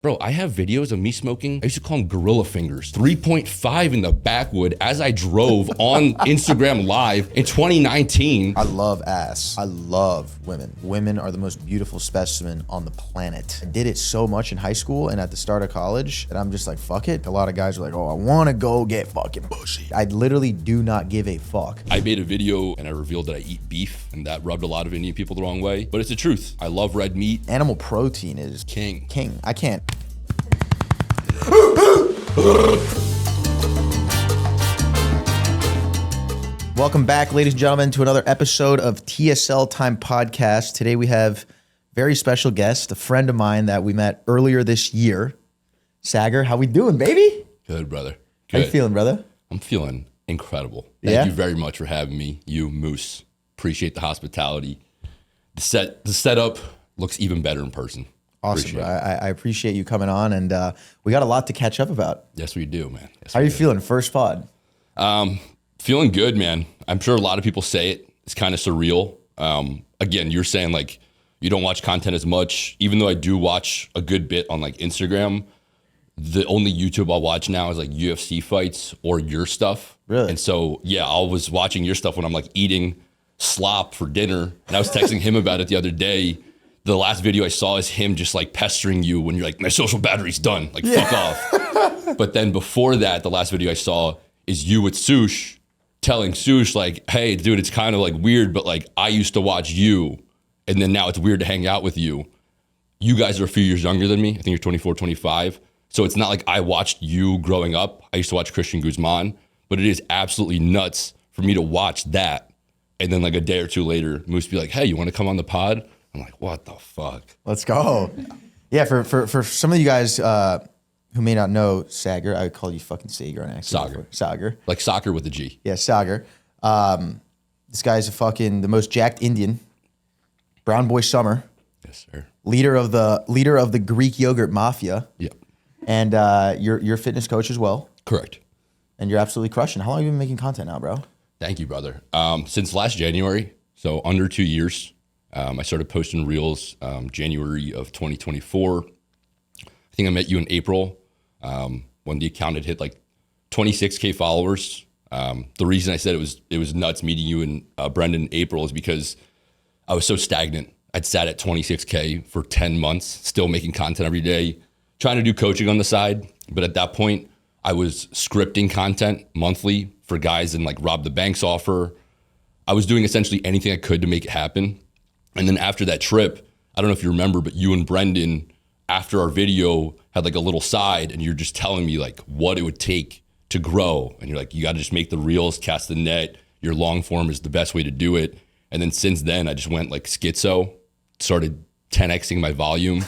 Bro, I have videos of me smoking, I used to call them gorilla fingers, 3.5 in the backwood as I drove on Instagram Live in 2019. I love ass. I love women. Women are the most beautiful specimen on the planet. I did it so much in high school and at the start of college that I'm just like, fuck it. A lot of guys are like, oh, I wanna go get fucking pussy. I literally do not give a fuck. I made a video and I revealed that I eat beef, and that rubbed a lot of Indian people the wrong way, but it's the truth. I love red meat. Animal protein is King. I can't. Welcome back, ladies and gentlemen, to another episode of TSL Time Podcast. Today we have very special guest, a friend of mine that we met earlier this year. Sagar, how we doing, baby? Good, brother. Good. How you feeling, brother? I'm feeling incredible. Thank you very much for having me, you, Moose. Appreciate the hospitality. The setup looks even better in person. Awesome, bro. I appreciate you coming on, and we got a lot to catch up about. Yes, we do, man. Yes, how are you feeling? First pod? Feeling good, man. I'm sure a lot of people say it. It's kind of surreal. Again, you're saying like you don't watch content as much, even though I do watch a good bit on like Instagram. The only YouTube I'll watch now is like UFC fights or your stuff. Really? And so, yeah, I was watching your stuff when I'm like eating slop for dinner. And I was texting him about it the other day. The last video I saw is him just like pestering you when you're like, my social battery's done. Like, fuck off. But then before that, the last video I saw is you with Sush telling Sush like, hey, dude, it's kind of like weird, but like I used to watch you. And then now it's weird to hang out with you. You guys are a few years younger than me. I think you're 24, 25. So it's not like I watched you growing up. I used to watch Christian Guzman, but it is absolutely nuts for me to watch that. And then like a day or two later, Moose be like, hey, you want to come on the pod? I'm like, what the fuck? Let's go. Yeah, for some of you guys who may not know Sagar, I would call you fucking Sagar on accident. Sagar. Like soccer with a G. Yeah, Sagar. This guy's the most jacked Indian. Brown boy summer. Yes, sir. Leader of the Greek Yogurt Mafia. Yep. And you're a fitness coach as well. Correct. And you're absolutely crushing. How long have you been making content now, bro? Thank you, brother. Since last January, so under 2 years. I started posting reels January of 2024. I think I met you in April when the account had hit like 26K followers. The reason I said it was nuts meeting you and Brendan in April is because I was so stagnant. I'd sat at 26K for 10 months, still making content every day, trying to do coaching on the side. But at that point, I was scripting content monthly for guys in like Rob the Bank's offer. I was doing essentially anything I could to make it happen. And then after that trip, I don't know if you remember, but you and Brendan, after our video, had like a little side and you're just telling me like what it would take to grow. And you're like, you got to just make the reels, cast the net. Your long form is the best way to do it. And then since then, I just went like schizo, started 10Xing my volume.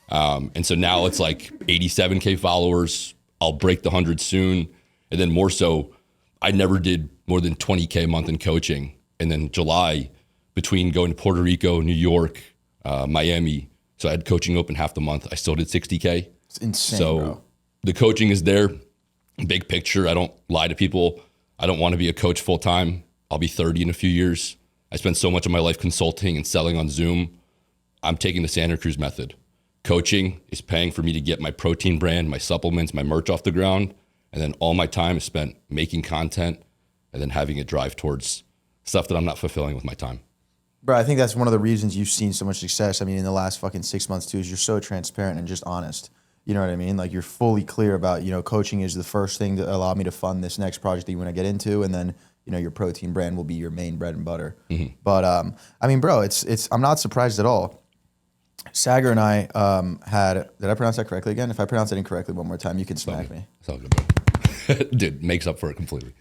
And so now it's like 87K followers. I'll break the 100 soon. And then more so, I never did more than 20K a month in coaching. And then July, between going to Puerto Rico, New York, Miami, so I had coaching open half the month. I still did 60K. It's insane, so bro. The coaching is there. Big picture. I don't lie to people. I don't want to be a coach full time. I'll be 30 in a few years. I spent so much of my life consulting and selling on Zoom. I'm taking the Santa Cruz method. Coaching is paying for me to get my protein brand, my supplements, my merch off the ground. And then all my time is spent making content and then having it drive towards stuff that I'm not fulfilling with my time. Bro, I think that's one of the reasons you've seen so much success. I mean, in the last fucking 6 months too, is you're so transparent and just honest. You know what I mean? Like you're fully clear about, coaching is the first thing that allowed me to fund this next project that you want to get into. And then, your protein brand will be your main bread and butter. Mm-hmm. But I mean, bro, I'm not surprised at all. Sagar and I did I pronounce that correctly again? If I pronounce it incorrectly one more time, you can smack me. It's all good, bro. Dude, makes up for it completely.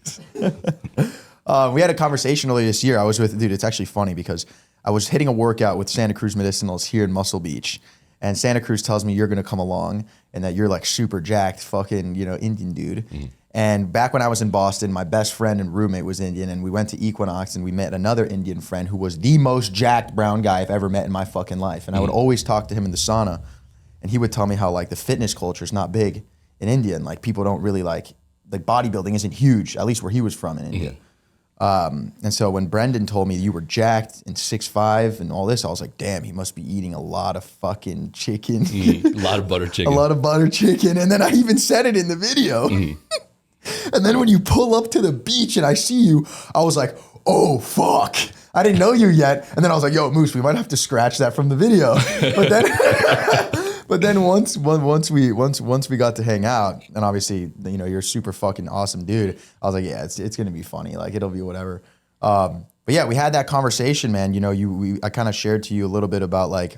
We had a conversation earlier this year. It's actually funny because I was hitting a workout with Santa Cruz Medicinals here in Muscle Beach. And Santa Cruz tells me you're going to come along and that you're like super jacked fucking, Indian dude. Mm-hmm. And back when I was in Boston, my best friend and roommate was Indian. And we went to Equinox and we met another Indian friend who was the most jacked brown guy I've ever met in my fucking life. And I would always talk to him in the sauna. And he would tell me how like the fitness culture is not big in India. And like people don't really like bodybuilding isn't huge, at least where he was from in India. And so when Brendan told me you were jacked and 6'5" and all this, I was like, damn, he must be eating a lot of fucking chicken. A lot of butter chicken. A lot of butter chicken. And then I even said it in the video. And then when you pull up to the beach and I see you, I was like, oh, fuck. I didn't know you yet. And then I was like, yo, Moose, we might have to scratch that from the video. But then once we got to hang out, and obviously, you know, you're a super fucking awesome dude. I was like, yeah, it's gonna be funny. Like, it'll be whatever. But yeah, we had that conversation, man. You know, I kind of shared to you a little bit about like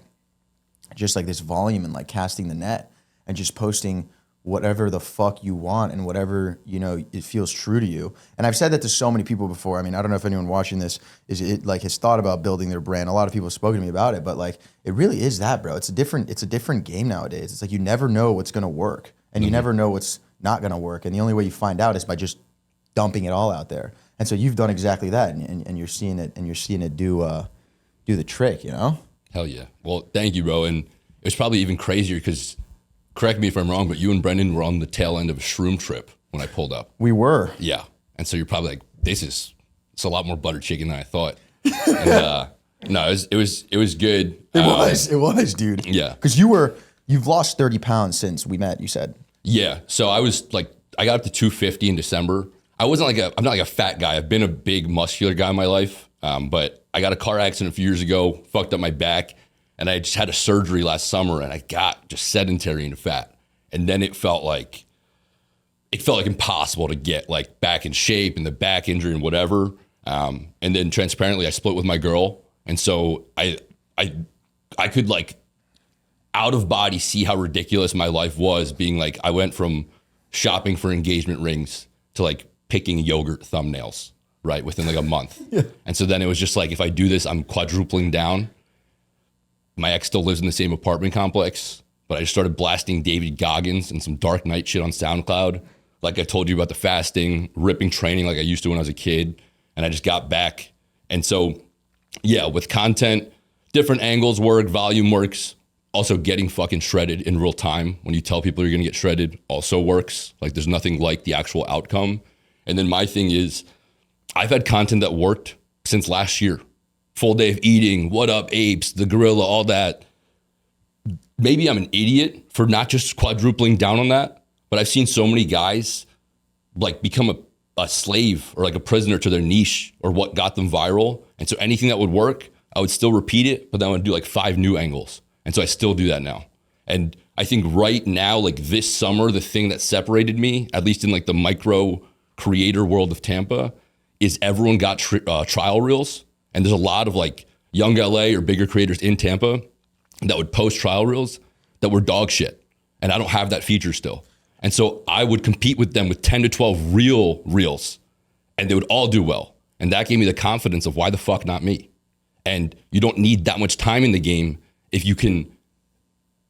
just like this volume and like casting the net and just posting whatever the fuck you want and whatever, you know, it feels true to you. And I've said that to so many people before. I mean, I don't know if anyone watching this has thought about building their brand. A lot of people have spoken to me about it, but like, it really is that, bro. It's a different game nowadays. It's like, you never know what's going to work and you never know what's not going to work. And the only way you find out is by just dumping it all out there. And so you've done exactly that, and you're seeing it do the trick, you know? Hell yeah. Well, thank you, bro. And it's probably even crazier because, correct me if I'm wrong, but you and Brendan were on the tail end of a shroom trip when I pulled up. We were. Yeah. And so you're probably like, it's a lot more butter chicken than I thought. And, no, it was good. It was, dude. Yeah. Because you've lost 30 pounds since we met, you said. Yeah. So I got up to 250 in December. I'm not like a fat guy. I've been a big muscular guy in my life. But I got a car accident a few years ago, fucked up my back. And I just had a surgery last summer and I got just sedentary and fat. And then it felt like impossible to get like back in shape and the back injury and whatever. And then transparently, I split with my girl. And so I could like out of body see how ridiculous my life was, being like, I went from shopping for engagement rings to like picking yogurt thumbnails, right? Within like a month. Yeah. And so then it was just like, if I do this, I'm quadrupling down. My ex still lives in the same apartment complex, but I just started blasting David Goggins and some Dark Knight shit on SoundCloud. Like I told you about the fasting, ripping training like I used to when I was a kid. And I just got back. And so, yeah, with content, different angles work, volume works. Also getting fucking shredded in real time. When you tell people you're going to get shredded also works. Like there's nothing like the actual outcome. And then my thing is, I've had content that worked since last year. Full day of eating, what up, apes, the gorilla, all that. Maybe I'm an idiot for not just quadrupling down on that, but I've seen so many guys like become a slave or like a prisoner to their niche or what got them viral. And so anything that would work, I would still repeat it, but then I would do like 5 new angles. And so I still do that now. And I think right now, like this summer, the thing that separated me, at least in like the micro creator world of Tampa, is everyone got trial reels. And there's a lot of like young LA or bigger creators in Tampa that would post trial reels that were dog shit. And I don't have that feature still. And so I would compete with them with 10 to 12 real reels and they would all do well. And that gave me the confidence of why the fuck not me? And you don't need that much time in the game if you can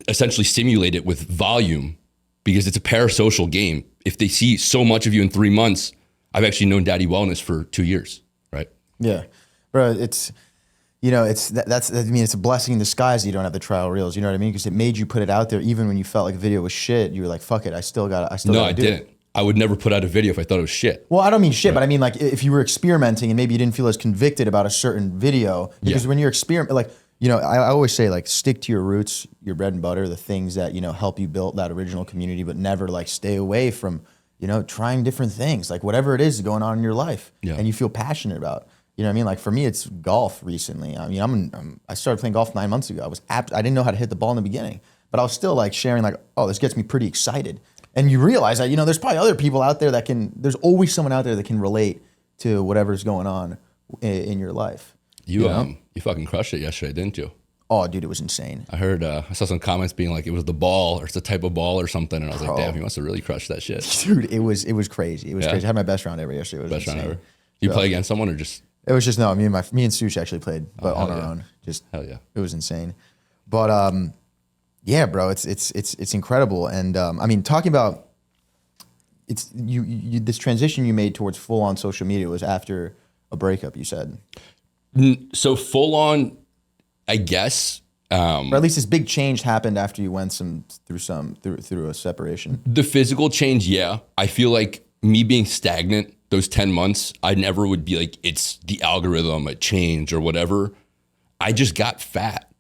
essentially simulate it with volume, because it's a parasocial game. If they see so much of you in 3 months, I've actually known Daddy Wellness for 2 years, right? Yeah. Bro, it's, you know, it's a blessing in disguise that you don't have the trial reels. You know what I mean? Because it made you put it out there, even when you felt like a video was shit. You were like, "Fuck it, I still got it." No, I didn't. I would never put out a video if I thought it was shit. Well, I don't mean shit, but I mean like if you were experimenting and maybe you didn't feel as convicted about a certain video, because when you're like, you know, I always say like stick to your roots, your bread and butter, the things that, you know, help you build that original community, but never like stay away from, you know, trying different things, like whatever it is going on in your life and you feel passionate about. You know what I mean? Like for me, it's golf recently. I mean, I started playing golf 9 months ago. I didn't know how to hit the ball in the beginning, but I was still like sharing like, oh, this gets me pretty excited. And you realize that, you know, there's probably other people out there there's always someone out there that can relate to whatever's going on in your life. You fucking crushed it yesterday, didn't you? Oh, dude, it was insane. I heard, I saw some comments being like, it was the ball or it's the type of ball or something. And I was like, damn, he must have really crushed that shit. Dude, it was crazy. It was crazy. I had my best round ever yesterday. It was best insane. round ever. You play against someone or just? It was just, no, me and Sush actually played, but on our own. Just, hell yeah. It was insane. But yeah, bro, it's incredible. And I mean, talking about, it's you this transition you made towards full on social media was after a breakup, you said. So full on, I guess. Or at least this big change happened after you went through a separation. The physical change, yeah. I feel like me being stagnant those 10 months, I never would be like, it's the algorithm, a change or whatever. I just got fat.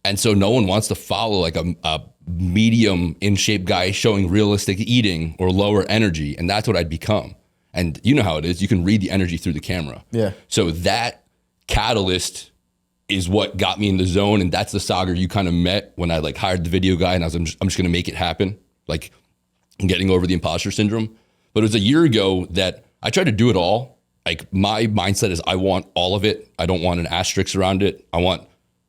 And so no one wants to follow like a medium in shape guy showing realistic eating or lower energy. And that's what I'd become. And you know how it is. You can read the energy through the camera. Yeah. So that catalyst is what got me in the zone. And that's the Sagar you kind of met when I like hired the video guy and I'm just going to make it happen. Like getting over the imposter syndrome. But it was a year ago that I tried to do it all. Like my mindset is I want all of it. I don't want an asterisk around it. I want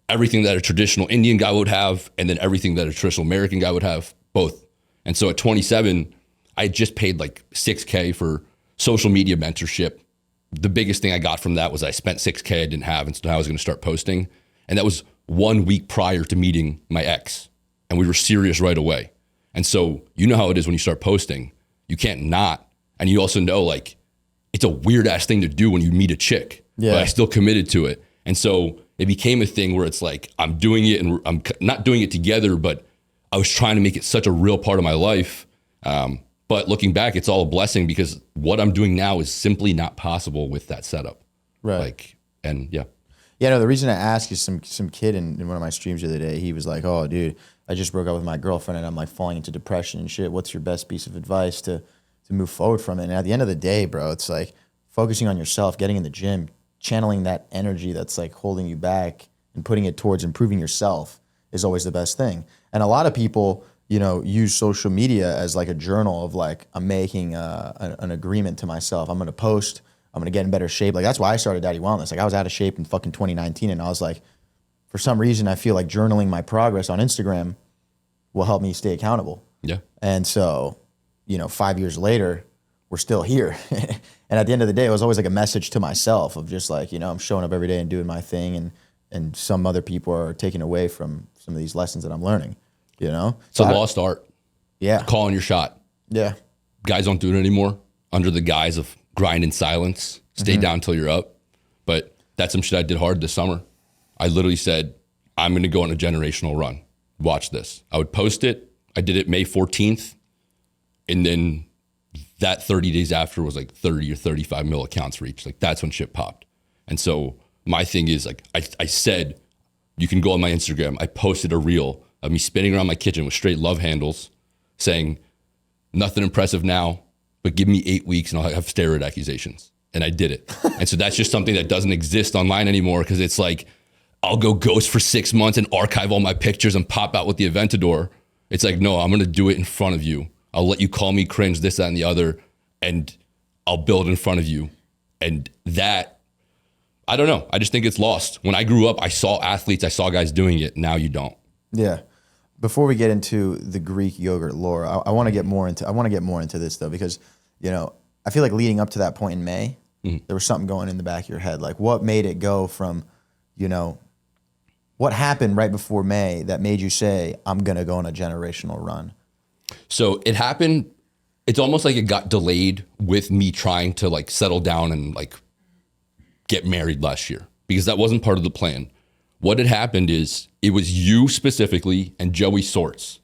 everything that a traditional Indian guy would have and then everything that a traditional American guy would have, both. And so at 27, I just paid like $6K for social media mentorship. The biggest thing I got from that was I spent $6K I didn't have, and so now I was going to start posting. And that was 1 week prior to meeting my ex. And we were serious right away. And so you know how it is when you start posting. You can't not. And you also know like it's a weird ass thing to do when you meet a chick. Yeah. But I still committed to it. And so it became a thing where it's like I'm doing it and I'm not doing it together, but I was trying to make it such a real part of my life. But looking back, it's all a blessing because what I'm doing now is simply not possible with that setup. Right. Like, and yeah. Yeah, no, the reason I asked is some kid in one of my streams the other day, he was like, oh, dude, I just broke up with my girlfriend and I'm like falling into depression and shit. What's your best piece of advice to move forward from it? And at the end of the day, bro, it's like focusing on yourself, getting in the gym, channeling that energy that's like holding you back and putting it towards improving yourself is always the best thing. And a lot of people, you know, use social media as like a journal of like, I'm making an agreement to myself. I'm going to post, I'm going to get in better shape. Like that's why I started Daddy Wellness. Like I was out of shape in fucking 2019 and I was like, for some reason, I feel like journaling my progress on Instagram will help me stay accountable. Yeah. And so, you know, 5 years later, we're still here. And at the end of the day, it was always like a message to myself of just like, you know, I'm showing up every day and doing my thing. And some other people are taking away from some of these lessons that I'm learning, you know? It's a lost art. Yeah. Calling your shot. Yeah. Guys don't do it anymore under the guise of grind in silence. Stay down till you're up. But that's some shit I did hard this summer. I literally said, I'm going to go on a generational run. Watch this. I would post it. I did it May 14th. And then that 30 days after was like 30 or 35 mil accounts reached. Like that's when shit popped. And so my thing is like, I said, you can go on my Instagram. I posted a reel of me spinning around my kitchen with straight love handles saying, nothing impressive now, but give me 8 weeks and I'll have steroid accusations. And I did it. And so that's just something that doesn't exist online anymore because it's like, I'll go ghost for 6 months and archive all my pictures and pop out with the Aventador. It's like, no, I'm going to do it in front of you. I'll let you call me cringe, this, that, and the other, and I'll build in front of you. And that, I don't know. I just think it's lost. When I grew up, I saw athletes, I saw guys doing it. Now you don't. Yeah. Before we get into the Greek yogurt lore, I want to get more into this though, because, you know, I feel like leading up to that point in May, there was something going in the back of your head. Like what made it go from, you know, what happened right before May that made you say, I'm going to go on a generational run? So it happened, it's almost like it got delayed with me trying to like settle down and like get married last year because that wasn't part of the plan. What had happened is it was you specifically and Joey Sorts.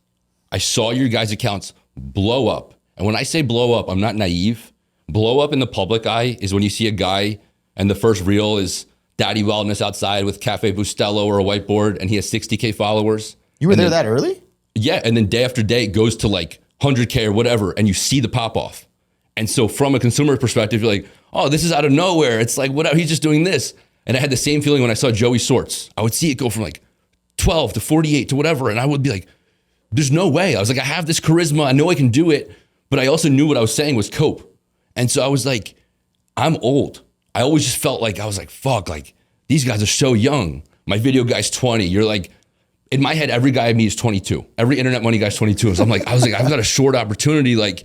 I saw your guys' accounts blow up. And when I say blow up, I'm not naive. Blow up in the public eye is when you see a guy and the first reel is Daddy Wellness outside with Cafe Bustelo or a whiteboard and he has 60K followers. You were there that early? Yeah, and then day after day it goes to like 100K or whatever, and you see the pop off. And so from a consumer perspective, you're like, oh, this is out of nowhere. It's like, whatever, he's just doing this. And I had the same feeling when I saw Joey Sorts. I would see it go from like 12 to 48 to whatever, and I would be like, there's no way. I was like, I have this charisma, I know I can do it, but I also knew what I was saying was cope. And so I was like, I'm old. I always just felt like, I was like, fuck, like these guys are so young. My video guy's 20. You're like, in my head, every guy I meet is 22. Every internet money guy's 22. So I was like, I've got a short opportunity. Like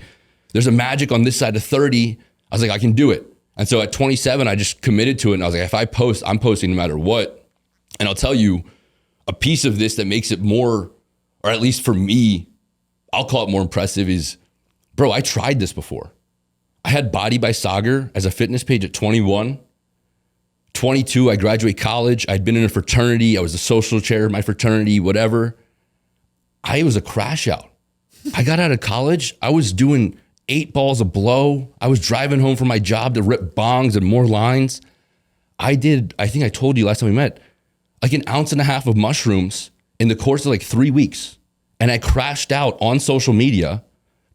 there's a magic on this side of 30. I was like, I can do it. And so at 27, I just committed to it. And I was like, if I post, I'm posting no matter what. And I'll tell you a piece of this that makes it more, or at least for me, I'll call it more impressive is, bro, I tried this before. I had Body by Sagar as a fitness page at 21. 22, I graduated college. I'd been in a fraternity. I was the social chair of my fraternity, whatever. I was a crash out. I got out of college. I was doing 8 balls of blow. I was driving home from my job to rip bongs and more lines. I think I told you last time we met, like 1.5 ounces of mushrooms in the course of like 3 weeks. And I crashed out on social media,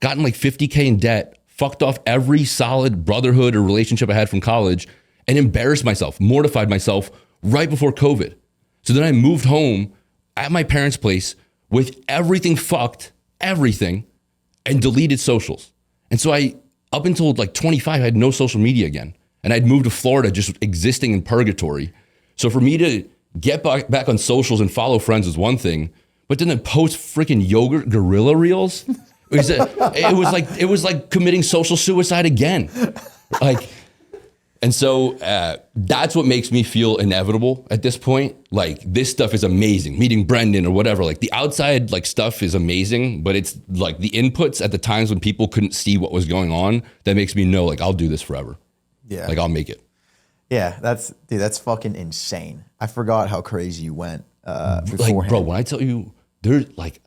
gotten like $50K in debt, fucked off every solid brotherhood or relationship I had from college, and embarrassed myself, mortified myself right before COVID. So then I moved home at my parents' place with everything fucked, everything, and deleted socials. And so up until like 25, I had no social media again. And I'd moved to Florida just existing in purgatory. So for me to get back on socials and follow friends was one thing, but then to post freaking yogurt gorilla reels, it was like committing social suicide again. Like, and so that's what makes me feel inevitable at this point. Like, this stuff is amazing. Meeting Brendan or whatever. Like, the outside like stuff is amazing, but it's like the inputs at the times when people couldn't see what was going on that makes me know, like, I'll do this forever. Yeah. Like, I'll make it. Yeah, that's fucking insane. I forgot how crazy you went beforehand. Like, bro, when I tell you, there's like,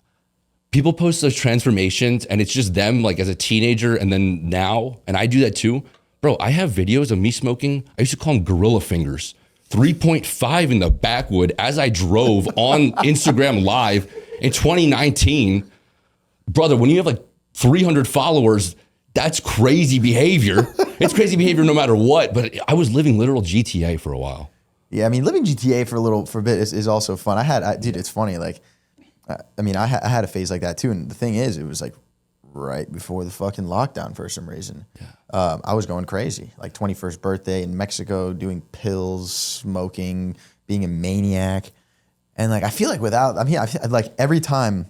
people post those transformations and it's just them like as a teenager and then now, and I do that too. Bro, I have videos of me smoking, I used to call them gorilla fingers, 3.5 in the backwood as I drove on Instagram Live in 2019. Brother, when you have like 300 followers, that's crazy behavior. It's crazy behavior no matter what, but I was living literal GTA for a while. Yeah, I mean, living GTA for a bit is also fun. Dude, it's funny. Like, I mean, I had a phase like that too. And the thing is, it was like right before the fucking lockdown for some reason. Yeah. I was going crazy. Like 21st birthday in Mexico, doing pills, smoking, being a maniac. And like, I feel like like every time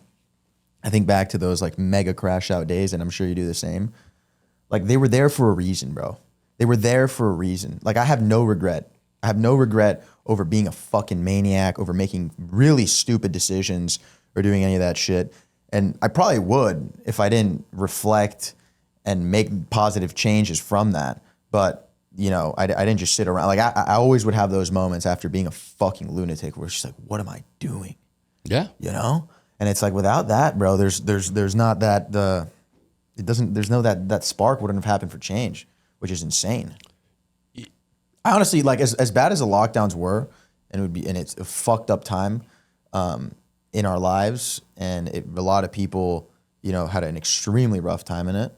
I think back to those like mega crash out days, and I'm sure you do the same, like they were there for a reason, bro. They were there for a reason. Like, I have no regret. I have no regret over being a fucking maniac, over making really stupid decisions or doing any of that shit. And I probably would if I didn't reflect and make positive changes from that. But, you know, I didn't just sit around. Like, I always would have those moments after being a fucking lunatic where it's just like, what am I doing? Yeah. You know? And it's like, without that, bro, there's not that, that spark wouldn't have happened for change, which is insane. I honestly, like, as bad as the lockdowns were, and it's a fucked up time, in our lives, and a lot of people, you know, had an extremely rough time in it.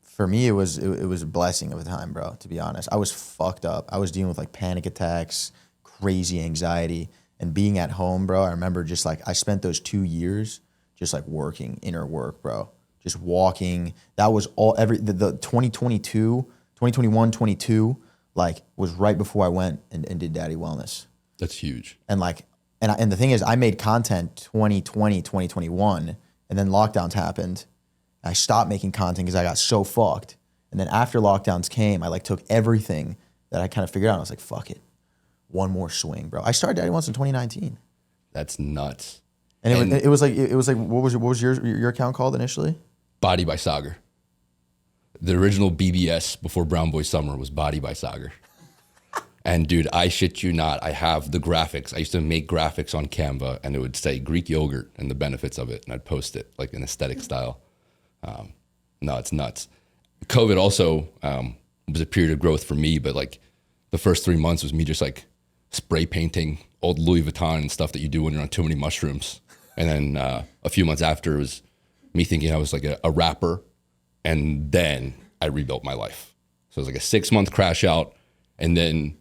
For me, it was a blessing of a time, bro, to be honest. I was fucked up. I was dealing with like panic attacks, crazy anxiety, and being at home, bro. I remember just like, I spent those 2 years just like working, inner work, bro. Just walking. That was the 2021, 22, like, was right before I went and did Daddy Wellness. That's huge. And like, and the thing is, I made content 2020, 2021, and then lockdowns happened. I stopped making content because I got so fucked. And then after lockdowns came, I like took everything that I kind of figured out. I was like, fuck it. One more swing, bro. I started Daddy Wellness in 2019. That's nuts. And it was like what was your account called initially? Body by Sagar. The original BBS before Brown Boy Summer was Body by Sagar. And dude, I shit you not, I have the graphics. I used to make graphics on Canva, and it would say Greek yogurt and the benefits of it, and I'd post it like in aesthetic style. No, it's nuts. COVID also was a period of growth for me, but like the first 3 months was me just like spray painting old Louis Vuitton and stuff that you do when you're on too many mushrooms. And then a few months after, it was me thinking I was like a rapper, and then I rebuilt my life. So it was like a 6-month crash out, and then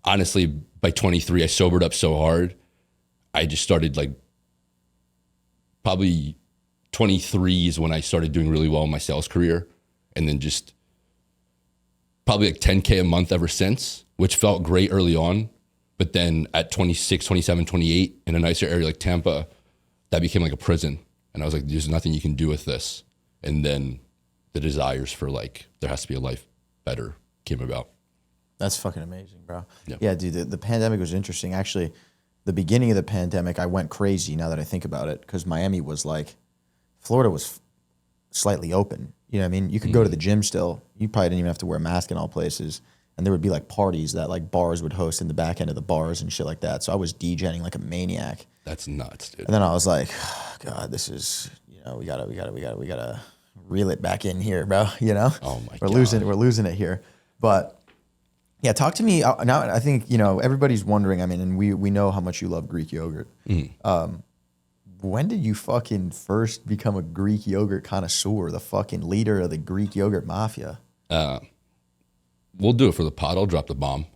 honestly, by 23, I sobered up so hard. I just started like, probably 23 is when I started doing really well in my sales career. And then just probably like 10K a month ever since, which felt great early on. But then at 26, 27, 28 in a nicer area like Tampa, that became like a prison. And I was like, there's nothing you can do with this. And then the desires for like, there has to be a life better came about. That's fucking amazing, bro. Yeah, dude, the pandemic was interesting. Actually, the beginning of the pandemic, I went crazy now that I think about it, because Miami was like, Florida was slightly open. You know what I mean? You could go to the gym still. You probably didn't even have to wear a mask in all places. And there would be like parties that like bars would host in the back end of the bars and shit like that. So I was DJing like a maniac. That's nuts, dude. And then I was like, oh, God, this is, you know, we gotta reel it back in here, bro. You know, Oh my we're God. losing it here. But yeah, talk to me now. I think, you know, everybody's wondering. I mean, and we know how much you love Greek yogurt. When did you fucking first become a Greek yogurt connoisseur, the fucking leader of the Greek Yogurt Mafia? We'll do it for the pod. I'll drop the bomb.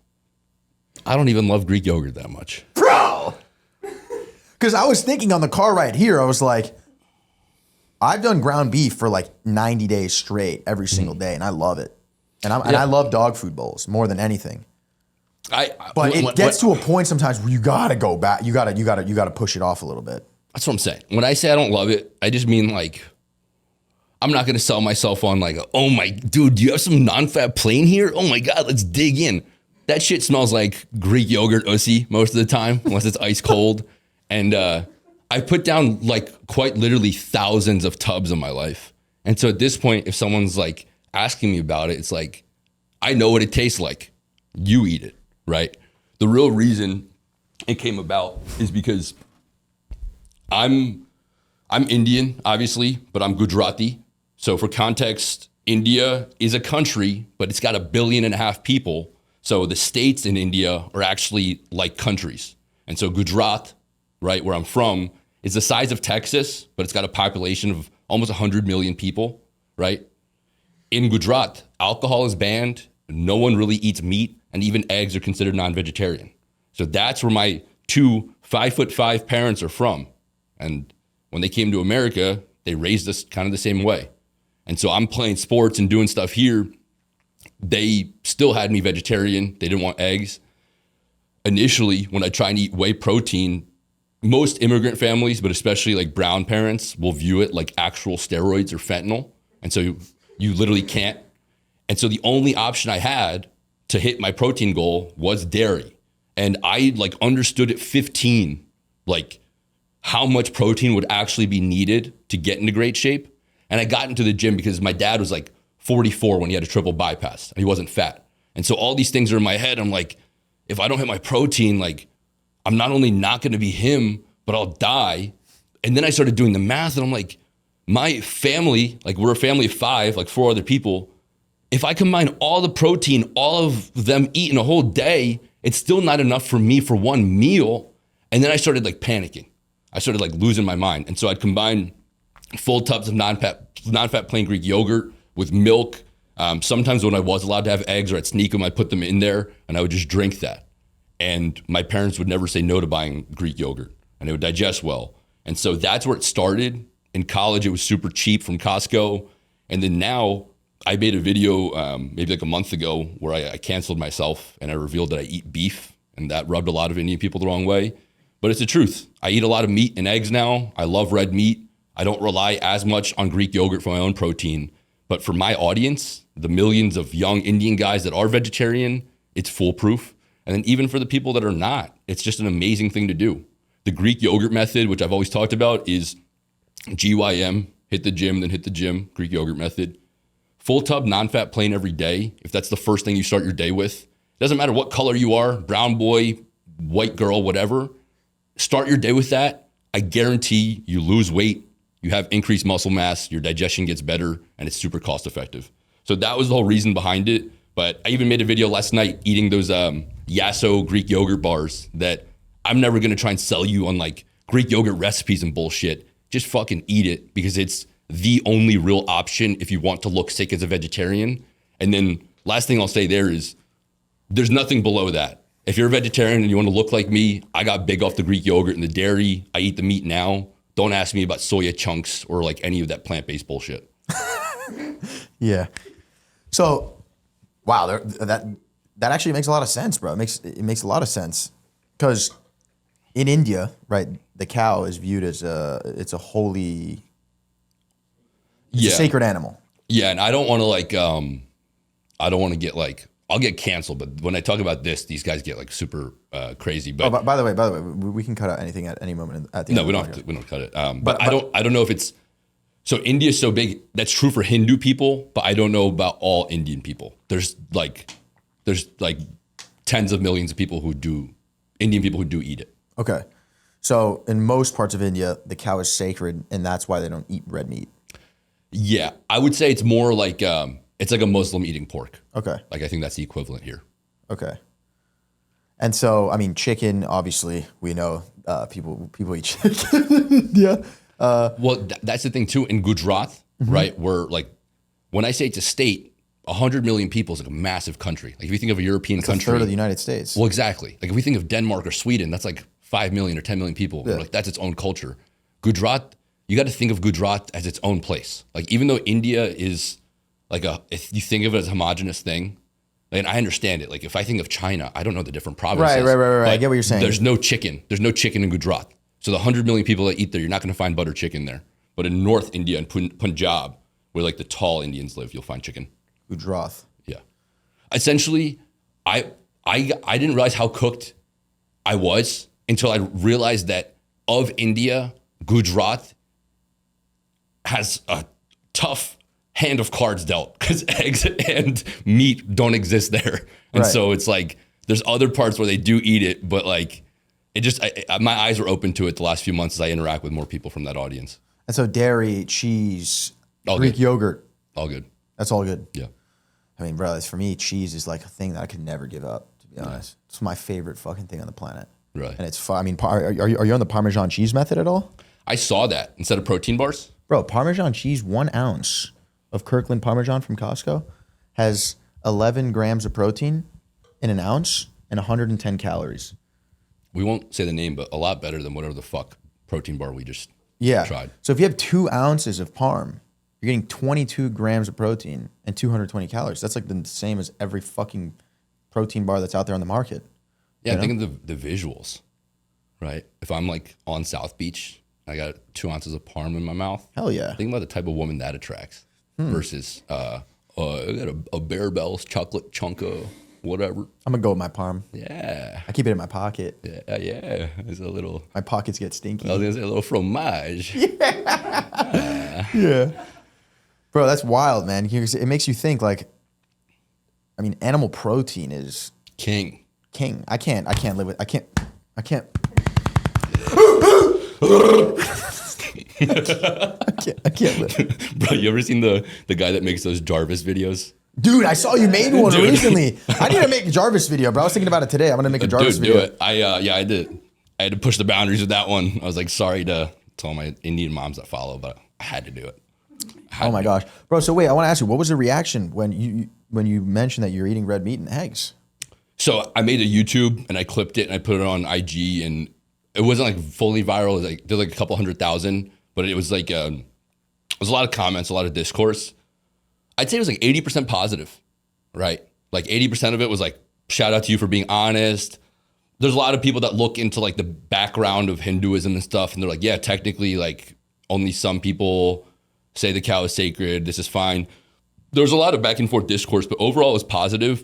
I don't even love Greek yogurt that much. Bro! Because I was thinking on the car ride here, I was like, I've done ground beef for like 90 days straight every single day, and I love it. And I love dog food bowls more than anything. But it gets to a point sometimes where you gotta go back. You gotta push it off a little bit. That's what I'm saying. When I say I don't love it, I just mean like, I'm not going to sell myself on like, oh my, dude, do you have some non-fat plain here? Oh my God, let's dig in. That shit smells like Greek yogurt ussy most of the time, unless it's ice cold. And I put down like quite literally thousands of tubs in my life. And so at this point, if someone's like asking me about it, it's like, I know what it tastes like. You eat it, right? The real reason it came about is because I'm Indian, obviously, but I'm Gujarati. So for context, India is a country, but it's got 1.5 billion people. So the states in India are actually like countries. And so Gujarat, right, where I'm from, is the size of Texas, but it's got a population of almost 100 million people, right? In Gujarat, alcohol is banned. No one really eats meat, and even eggs are considered non-vegetarian. So that's where my 2 5'5" parents are from. And when they came to America, they raised us kind of the same way. And so I'm playing sports and doing stuff here. They still had me vegetarian. They didn't want eggs. Initially, when I try and eat whey protein, most immigrant families, but especially like brown parents, will view it like actual steroids or fentanyl. And so you literally can't. And so the only option I had to hit my protein goal was dairy. And I like understood at 15, like how much protein would actually be needed to get into great shape. And I got into the gym because my dad was like 44 when he had a triple bypass and he wasn't fat. And so all these things are in my head. I'm like, if I don't hit my protein, like I'm not only not going to be him, but I'll die. And then I started doing the math and I'm like, my family, like we're a family of 5, like 4 other people. If I combine all the protein, all of them eat in a whole day, it's still not enough for me for one meal. And then I started like panicking. I started like losing my mind. And so I'd combine full tubs of non-fat plain Greek yogurt with milk. Sometimes when I was allowed to have eggs or I'd sneak them, I'd put them in there and I would just drink that. And my parents would never say no to buying Greek yogurt and it would digest well. And so that's where it started. In college, it was super cheap from Costco. And then now I made a video maybe like a month ago where I canceled myself and I revealed that I eat beef, and that rubbed a lot of Indian people the wrong way. But it's the truth. I eat a lot of meat and eggs now. I love red meat. I don't rely as much on Greek yogurt for my own protein. But for my audience, the millions of young Indian guys that are vegetarian, it's foolproof. And then even for the people that are not, it's just an amazing thing to do. The Greek yogurt method, which I've always talked about, is GYM, hit the gym, then hit the gym, Greek yogurt method. Full tub, non-fat plain every day. If that's the first thing you start your day with, doesn't matter what color you are, brown boy, white girl, whatever, start your day with that. I guarantee you lose weight, you have increased muscle mass, your digestion gets better, and it's super cost effective. So that was the whole reason behind it. But I even made a video last night eating those Yasso Greek yogurt bars that I'm never gonna try and sell you on like Greek yogurt recipes and bullshit. Just fucking eat it because it's the only real option if you want to look sick as a vegetarian. And then last thing I'll say there is there's nothing below that. If you're a vegetarian and you want to look like me, I got big off the Greek yogurt and the dairy. I eat the meat now. Don't ask me about soya chunks or like any of that plant-based bullshit. Yeah. So, wow, that actually makes a lot of sense, bro. It makes a lot of sense because in India, right, the cow is viewed as it's a holy, it's a sacred animal. Yeah, and I don't want to like, I don't want to get like, I'll get canceled. But when I talk about this, these guys get like super crazy. But by the way, we can cut out anything at any moment at the end. No, we don't cut it. But I don't know if it's. So India is so big. That's true for Hindu people, but I don't know about all Indian people. There's like tens of millions of people Indian people who do eat it. Okay. So in most parts of India, the cow is sacred, and that's why they don't eat red meat. Yeah, I would say it's more like it's like a Muslim eating pork. Okay. Like I think that's the equivalent here. Okay. And so, I mean, chicken, obviously, we know people eat chicken. Yeah. Well, that's the thing too. In Gujarat, right, where like when I say it's a state, 100 million people is like a massive country. Like if you think of a European country, a third of the United States. Well, exactly. Like if we think of Denmark or Sweden, that's like 5 million or 10 million people. Yeah. Like that's its own culture. Gujarat, you got to think of Gujarat as its own place. Like even though India is like if you think of it as a homogenous thing, and I understand it. Like if I think of China, I don't know the different provinces. Right. I get what you're saying. There's no chicken. There's no chicken in Gujarat. So the 100 million people that eat there, you're not going to find butter chicken there. But in North India and Punjab, where like the tall Indians live, you'll find chicken. Gujarat. Yeah. Essentially, I didn't realize how cooked I was until I realized that of India, Gujarat has a tough hand of cards dealt because eggs and meat don't exist there. And so it's like there's other parts where they do eat it, but like it just my eyes were open to it the last few months as I interact with more people from that audience. And so dairy, cheese, All Greek good. yogurt, All good. that's all good. Yeah. I mean, bro, for me, cheese is like a thing that I could never give up, to be honest. It's my favorite fucking thing on the planet. Right. And it's fun. I mean, are you on the Parmesan cheese method at all? I saw that instead of protein bars. Bro, Parmesan cheese, 1 ounce of Kirkland Parmesan from Costco has 11 grams of protein in an ounce and 110 calories. We won't say the name, but a lot better than whatever the fuck protein bar we just tried. So if you have 2 ounces of Parm, you're getting 22 grams of protein and 220 calories. That's like the same as every fucking protein bar that's out there on the market. Yeah, I'm thinking of the visuals, right? If I'm like on South Beach, I got 2 ounces of Parm in my mouth. Hell yeah. Think about the type of woman that attracts versus I got a Bear Bells chocolate chunk of whatever. I'm going to go with my Parm. Yeah. I keep it in my pocket. Yeah. There's a little, My pockets get stinky. I was going to say a little fromage. Yeah. Bro, that's wild, man. It makes you think like, I mean, animal protein is King. I can't live with, I can't. I can't live. Bro, you ever seen the guy that makes those Jarvis videos? Dude, I saw you made one recently. I need to make a Jarvis video, bro. I was thinking about it today. I'm going to make a Jarvis video. Do it. I did. I had to push the boundaries with that one. I was like, sorry to all my Indian moms that follow, but I had to do it. Oh my gosh. Bro, so wait, I want to ask you, what was the reaction when you mentioned that you're eating red meat and eggs? So I made a YouTube and I clipped it and I put it on IG and it wasn't like fully viral. It was like there's like a couple 100,000, but it was like it was a lot of comments, a lot of discourse. I'd say it was like 80% positive, right? Like 80% of it was like, shout out to you for being honest. There's a lot of people that look into like the background of Hinduism and stuff. And they're like, yeah, technically like only some people say the cow is sacred. This is fine. There's a lot of back and forth discourse, but overall it was positive.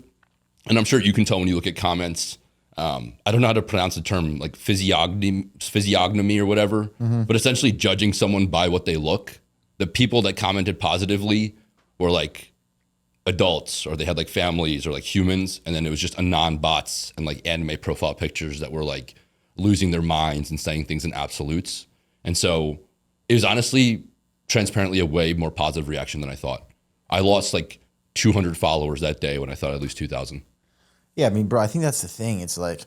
And I'm sure you can tell when you look at comments. I don't know how to pronounce the term, like physiognomy or whatever, but essentially judging someone by what they look. The people that commented positively were like adults, or they had like families or like humans. And then it was just bots and like anime profile pictures that were like losing their minds and saying things in absolutes. And so it was honestly transparently a way more positive reaction than I thought. I lost like 200 followers that day when I thought I'd lose 2,000. Yeah, I mean, bro, I think that's the thing. It's like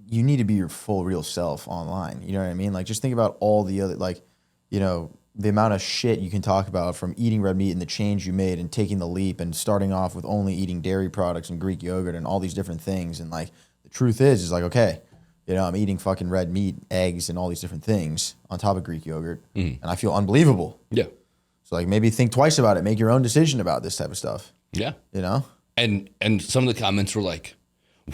you need to be your full real self online. You know what I mean? Like just think about all the other, like, you know, the amount of shit you can talk about from eating red meat and the change you made and taking the leap and starting off with only eating dairy products and Greek yogurt and all these different things. And like the truth is like, okay, you know, I'm eating fucking red meat, eggs, and all these different things on top of Greek yogurt, and I feel unbelievable. Yeah. So like maybe think twice about it, make your own decision about this type of stuff. Yeah. You know? And some of the comments were like,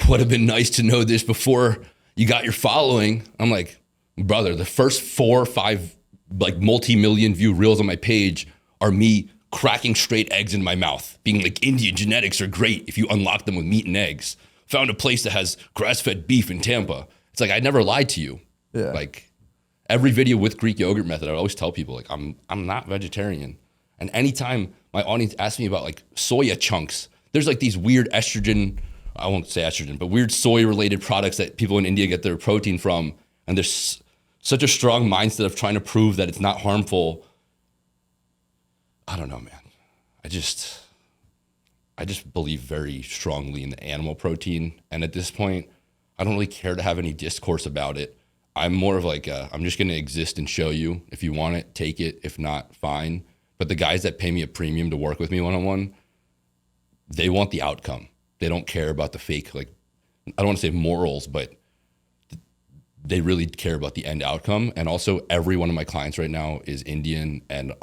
would have been nice to know this before you got your following. I'm like, brother, the first 4 or 5 like multi-million view reels on my page are me cracking straight eggs in my mouth, being like, Indian genetics are great if you unlock them with meat and eggs. Found a place that has grass-fed beef in Tampa. It's like, I never lied to you. Yeah. Like every video with Greek yogurt method, I always tell people like, I'm not vegetarian. And anytime my audience asks me about like soya chunks, there's like these weird estrogen, I won't say estrogen, but weird soy related products that people in India get their protein from. And there's such a strong mindset of trying to prove that it's not harmful. I don't know, man. I just believe very strongly in the animal protein. And at this point, I don't really care to have any discourse about it. I'm more of like, I'm just going to exist and show you. If you want it, take it. If not, fine. But the guys that pay me a premium to work with me one-on-one, they want the outcome. They don't care about the fake, like, I don't want to say morals, but they really care about the end outcome. And also every one of my clients right now is Indian, and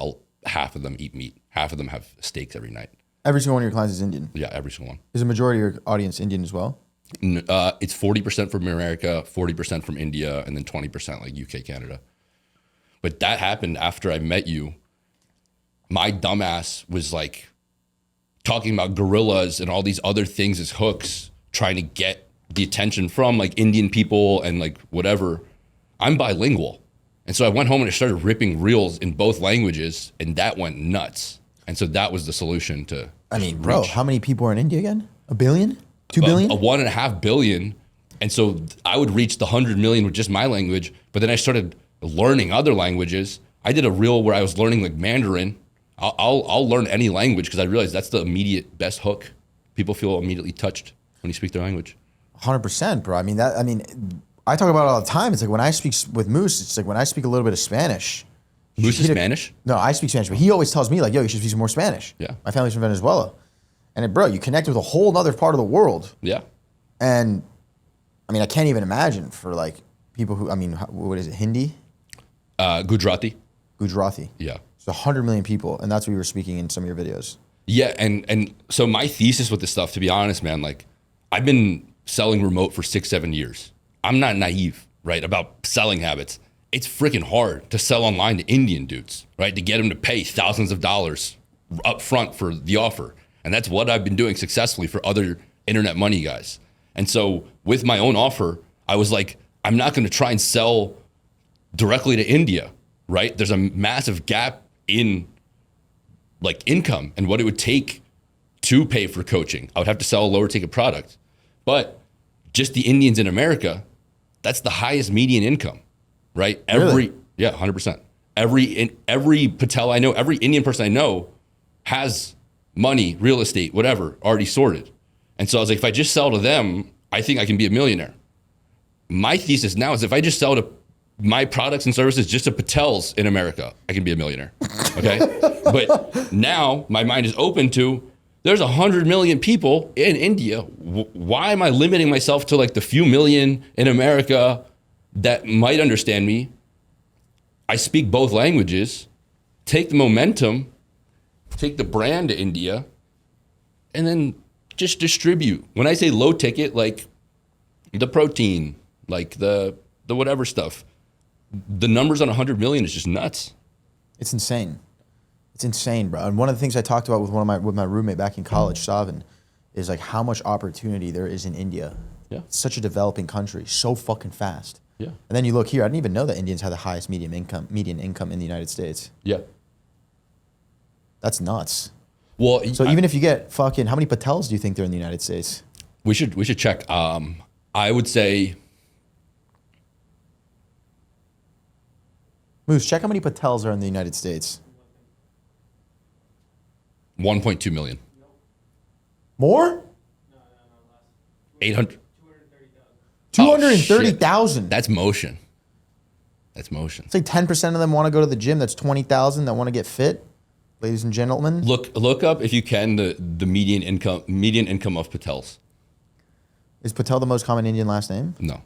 half of them eat meat. Half of them have steaks every night. Every single one of your clients is Indian? Yeah, every single one. Is the majority of your audience Indian as well? It's 40% from America, 40% from India, and then 20% like UK, Canada. But that happened after I met you. My dumbass was like talking about gorillas and all these other things as hooks, trying to get the attention from like Indian people and like whatever. I'm bilingual. And so I went home and I started ripping reels in both languages, and that went nuts. And so that was the solution to. I mean, bro, how many people are in India again? 1 billion? 2 billion? 1.5 billion. And so I would reach the 100 million with just my language, but then I started learning other languages. I did a reel where I was learning like Mandarin. I'll learn any language because I realized that's the immediate best hook. People feel immediately touched when you speak their language. 100%, bro. I mean, I talk about it all the time. It's like when I speak with Moose, it's like when I speak a little bit of Spanish. Moose is Spanish? No, I speak Spanish, but he always tells me like, yo, you should speak some more Spanish. Yeah. My family's from Venezuela. And bro, you connect with a whole other part of the world. Yeah. And I mean, I can't even imagine for like people who, I mean, what is it, Hindi? Gujarati. Gujarati. Yeah. It's 100 million people, and that's what you were speaking in some of your videos. Yeah, and so my thesis with this stuff, to be honest, man, like I've been selling remote for 6-7 years. I'm not naive, right, about selling habits. It's freaking hard to sell online to Indian dudes, right, to get them to pay thousands of dollars up front for the offer. And that's what I've been doing successfully for other internet money guys. And so with my own offer, I was like, I'm not going to try and sell directly to India, right? There's a massive gap in like income and what it would take to pay for coaching. I would have to sell a lower ticket product. But just the Indians in America, that's the highest median income, right? Really? Yeah, 100%. Every Patel I know, every Indian person I know has money, real estate, whatever, already sorted. And so I was like, if I just sell to them, I think I can be a millionaire. My thesis now is if I just sell to my products and services just to Patels in America, I can be a millionaire, okay? But now my mind is open to, there's 100 million people in India. Why am I limiting myself to like the few million in America that might understand me? I speak both languages, take the momentum, take the brand to India, and then just distribute. When I say low ticket, like the protein, like the whatever stuff, the numbers on 100 million is just nuts. It's insane. It's insane, bro. And one of the things I talked about with my roommate back in college, Savin, is like how much opportunity there is in India. Yeah. It's such a developing country, so fucking fast. Yeah. And then you look here, I didn't even know that Indians have the highest median income in the United States. Yeah. That's nuts. Well, So even if you get fucking, how many Patels do you think there are in the United States? we should check. I would say Moose, check how many Patels are in the United States. 1.2 million. More? 800. 230,000. That's motion. That's motion. It's like 10% of them want to go to the gym. That's 20,000 that want to get fit. Ladies and gentlemen. Look up if you can the median income of Patels. Is Patel the most common Indian last name? No.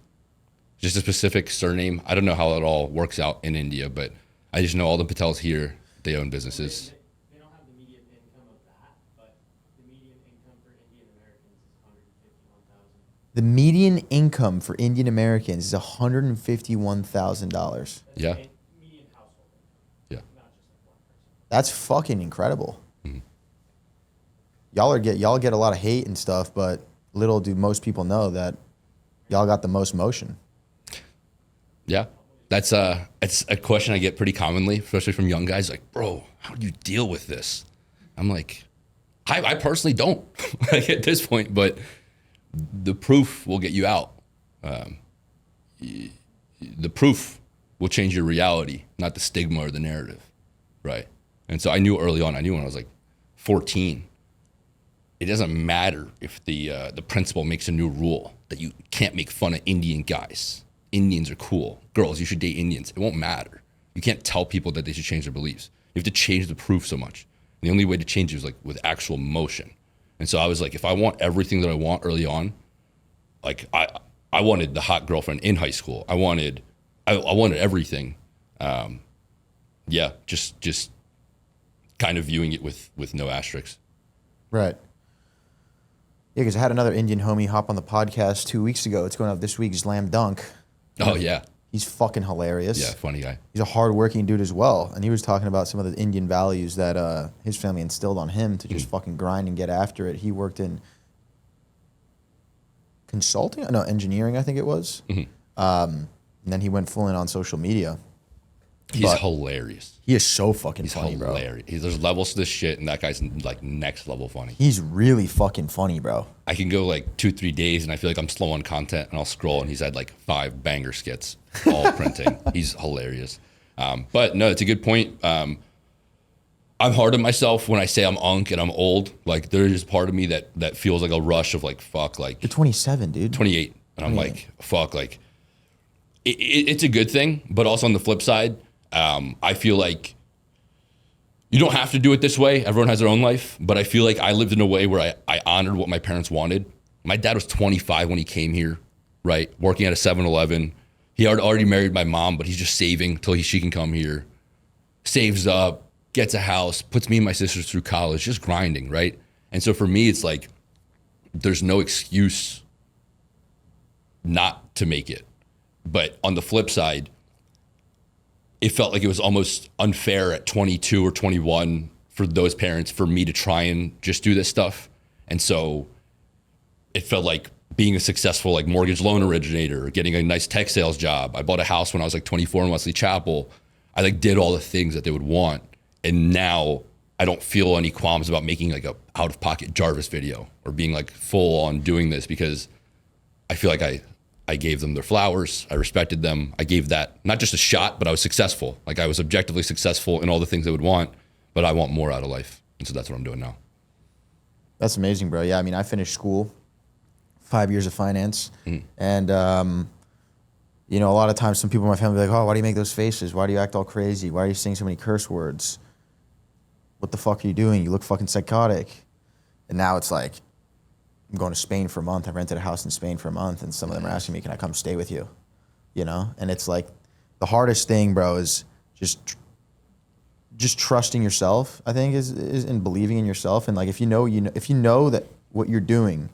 Just a specific surname. I don't know how it all works out in India, but I just know all the Patels here, they own businesses. They don't have the median income of that, but the median income for Indian Americans is $151,000. The median income for Indian Americans is $151,000. Yeah. Median household income, Yeah. not just like one person. That's fucking incredible. Mm-hmm. Y'all get a lot of hate and stuff, but little do most people know that y'all got the most motion. Yeah. It's a question I get pretty commonly, especially from young guys, like, bro, how do you deal with this? I'm like, I personally don't like at this point, but the proof will get you out. The proof will change your reality, not the stigma or the narrative, right? And so I knew early on, I knew when I was like 14, it doesn't matter if the principal makes a new rule that you can't make fun of Indian guys. Indians are cool. Girls, you should date Indians. It won't matter. You can't tell people that they should change their beliefs. You have to change the proof so much. And the only way to change it is like with actual motion. And so I was like, if I want everything that I want early on, like I wanted the hot girlfriend in high school. I wanted everything. Just kind of viewing it with no asterisks. Right. Yeah, because I had another Indian homie hop on the podcast 2 weeks ago. It's going out this week, Slam Dunk. Oh, yeah. He's fucking hilarious. Yeah, funny guy. He's a hardworking dude as well. And he was talking about some of the Indian values that his family instilled on him to just fucking grind and get after it. He worked in consulting? No, engineering, I think it was. And then he went full in on social media. He's hilarious. He is so fucking funny, hilarious. bro. There's levels to this shit, and that guy's like next level funny. He's really fucking funny, bro. I can go like 2-3 days, and I feel like I'm slow on content, and I'll scroll, and he's had like 5 banger skits, all printing. He's hilarious. But no, it's a good point. I'm hard on myself when I say I'm unk and I'm old. Like there's part of me that feels like a rush of like, fuck, like you're 27, dude. 28, and I'm like, fuck, like it's a good thing, but also on the flip side, I feel like you don't have to do it this way. Everyone has their own life, but I feel like I lived in a way where I honored what my parents wanted. My dad was 25 when he came here, right? Working at a 7-Eleven. He had already married my mom, but he's just saving till she can come here. Saves up, gets a house, puts me and my sisters through college, just grinding, right? And so for me, it's like, there's no excuse not to make it. But on the flip side, it felt like it was almost unfair at 22 or 21 for those parents for me to try and just do this stuff. And so it felt like being a successful like mortgage loan originator, getting a nice tech sales job. I bought a house when I was like 24 in Wesley Chapel. I like did all the things that they would want. And now I don't feel any qualms about making like a out of pocket Jarvis video or being like full on doing this because I feel like I gave them their flowers. I respected them. I gave that not just a shot, but I was successful. Like I was objectively successful in all the things they would want, but I want more out of life. And so that's what I'm doing now. That's amazing, bro. Yeah, I mean, I finished school, 5 years of finance. And, you know, a lot of times some people in my family be like, oh, why do you make those faces? Why do you act all crazy? Why are you saying so many curse words? What the fuck are you doing? You look fucking psychotic. And now it's like, I'm going to Spain for a month. I rented a house in Spain for a month, and some of them are asking me, can I come stay with you? You know? And it's like, the hardest thing, bro, is just trusting yourself, I think, is in believing in yourself. And like, if you know that what you're doing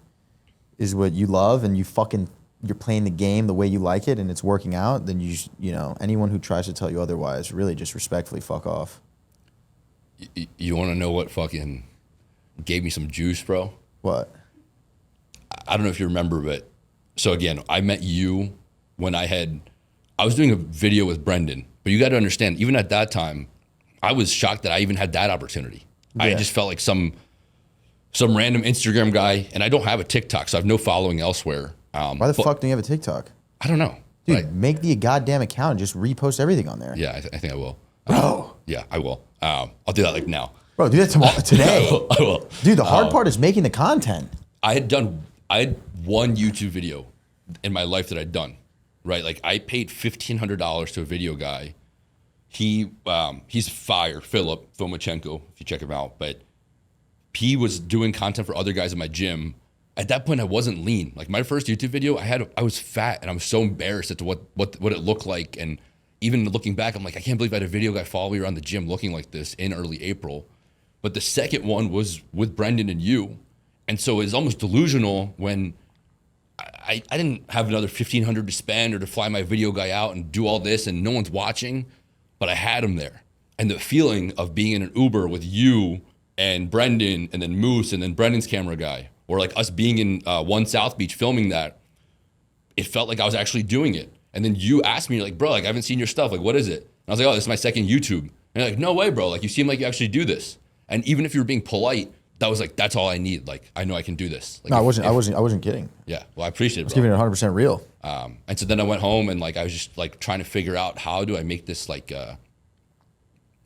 is what you love and you're playing the game the way you like it and it's working out, then you know, anyone who tries to tell you otherwise, really just respectfully fuck off. You want to know what fucking gave me some juice, bro? What? I don't know if you remember, but so again, I met you when I was doing a video with Brendan, but you got to understand, even at that time, I was shocked that I even had that opportunity. Yeah. I just felt like some random Instagram guy, and I don't have a TikTok, so I have no following elsewhere. Why the fuck do you have a TikTok? I don't know. Dude, make the goddamn account and just repost everything on there. Yeah, I think I will. Bro. Yeah, I will. I'll do that like now. Bro, do that tomorrow, today. I will. Dude, the hard part is making the content. I had one YouTube video in my life that I'd done, right? Like I paid $1,500 to a video guy. He's fire, Philip Fomachenko, if you check him out. But he was doing content for other guys in my gym. At that point, I wasn't lean. Like my first YouTube video, I was fat, and I was so embarrassed at what it looked like. And even looking back, I'm like, I can't believe I had a video guy follow me around the gym looking like this in early April. But the second one was with Brendan and you. And so it was almost delusional when I didn't have another $1,500 to spend or to fly my video guy out and do all this and no one's watching, but I had him there. And the feeling of being in an Uber with you and Brendan and then Moose and then Brendan's camera guy, or like us being in One South Beach filming that, it felt like I was actually doing it. And then you asked me, you're like, bro, like I haven't seen your stuff. Like, what is it? And I was like, oh, this is my second YouTube. And you're like, no way, bro. Like you seem like you actually do this. And even if you were being polite, that was like, that's all I need. Like, I know I can do this. Like, no, I wasn't kidding. Yeah, well, I appreciate it, bro. I was giving it 100% real. And so then I went home and like, I was just like trying to figure out how do I make this like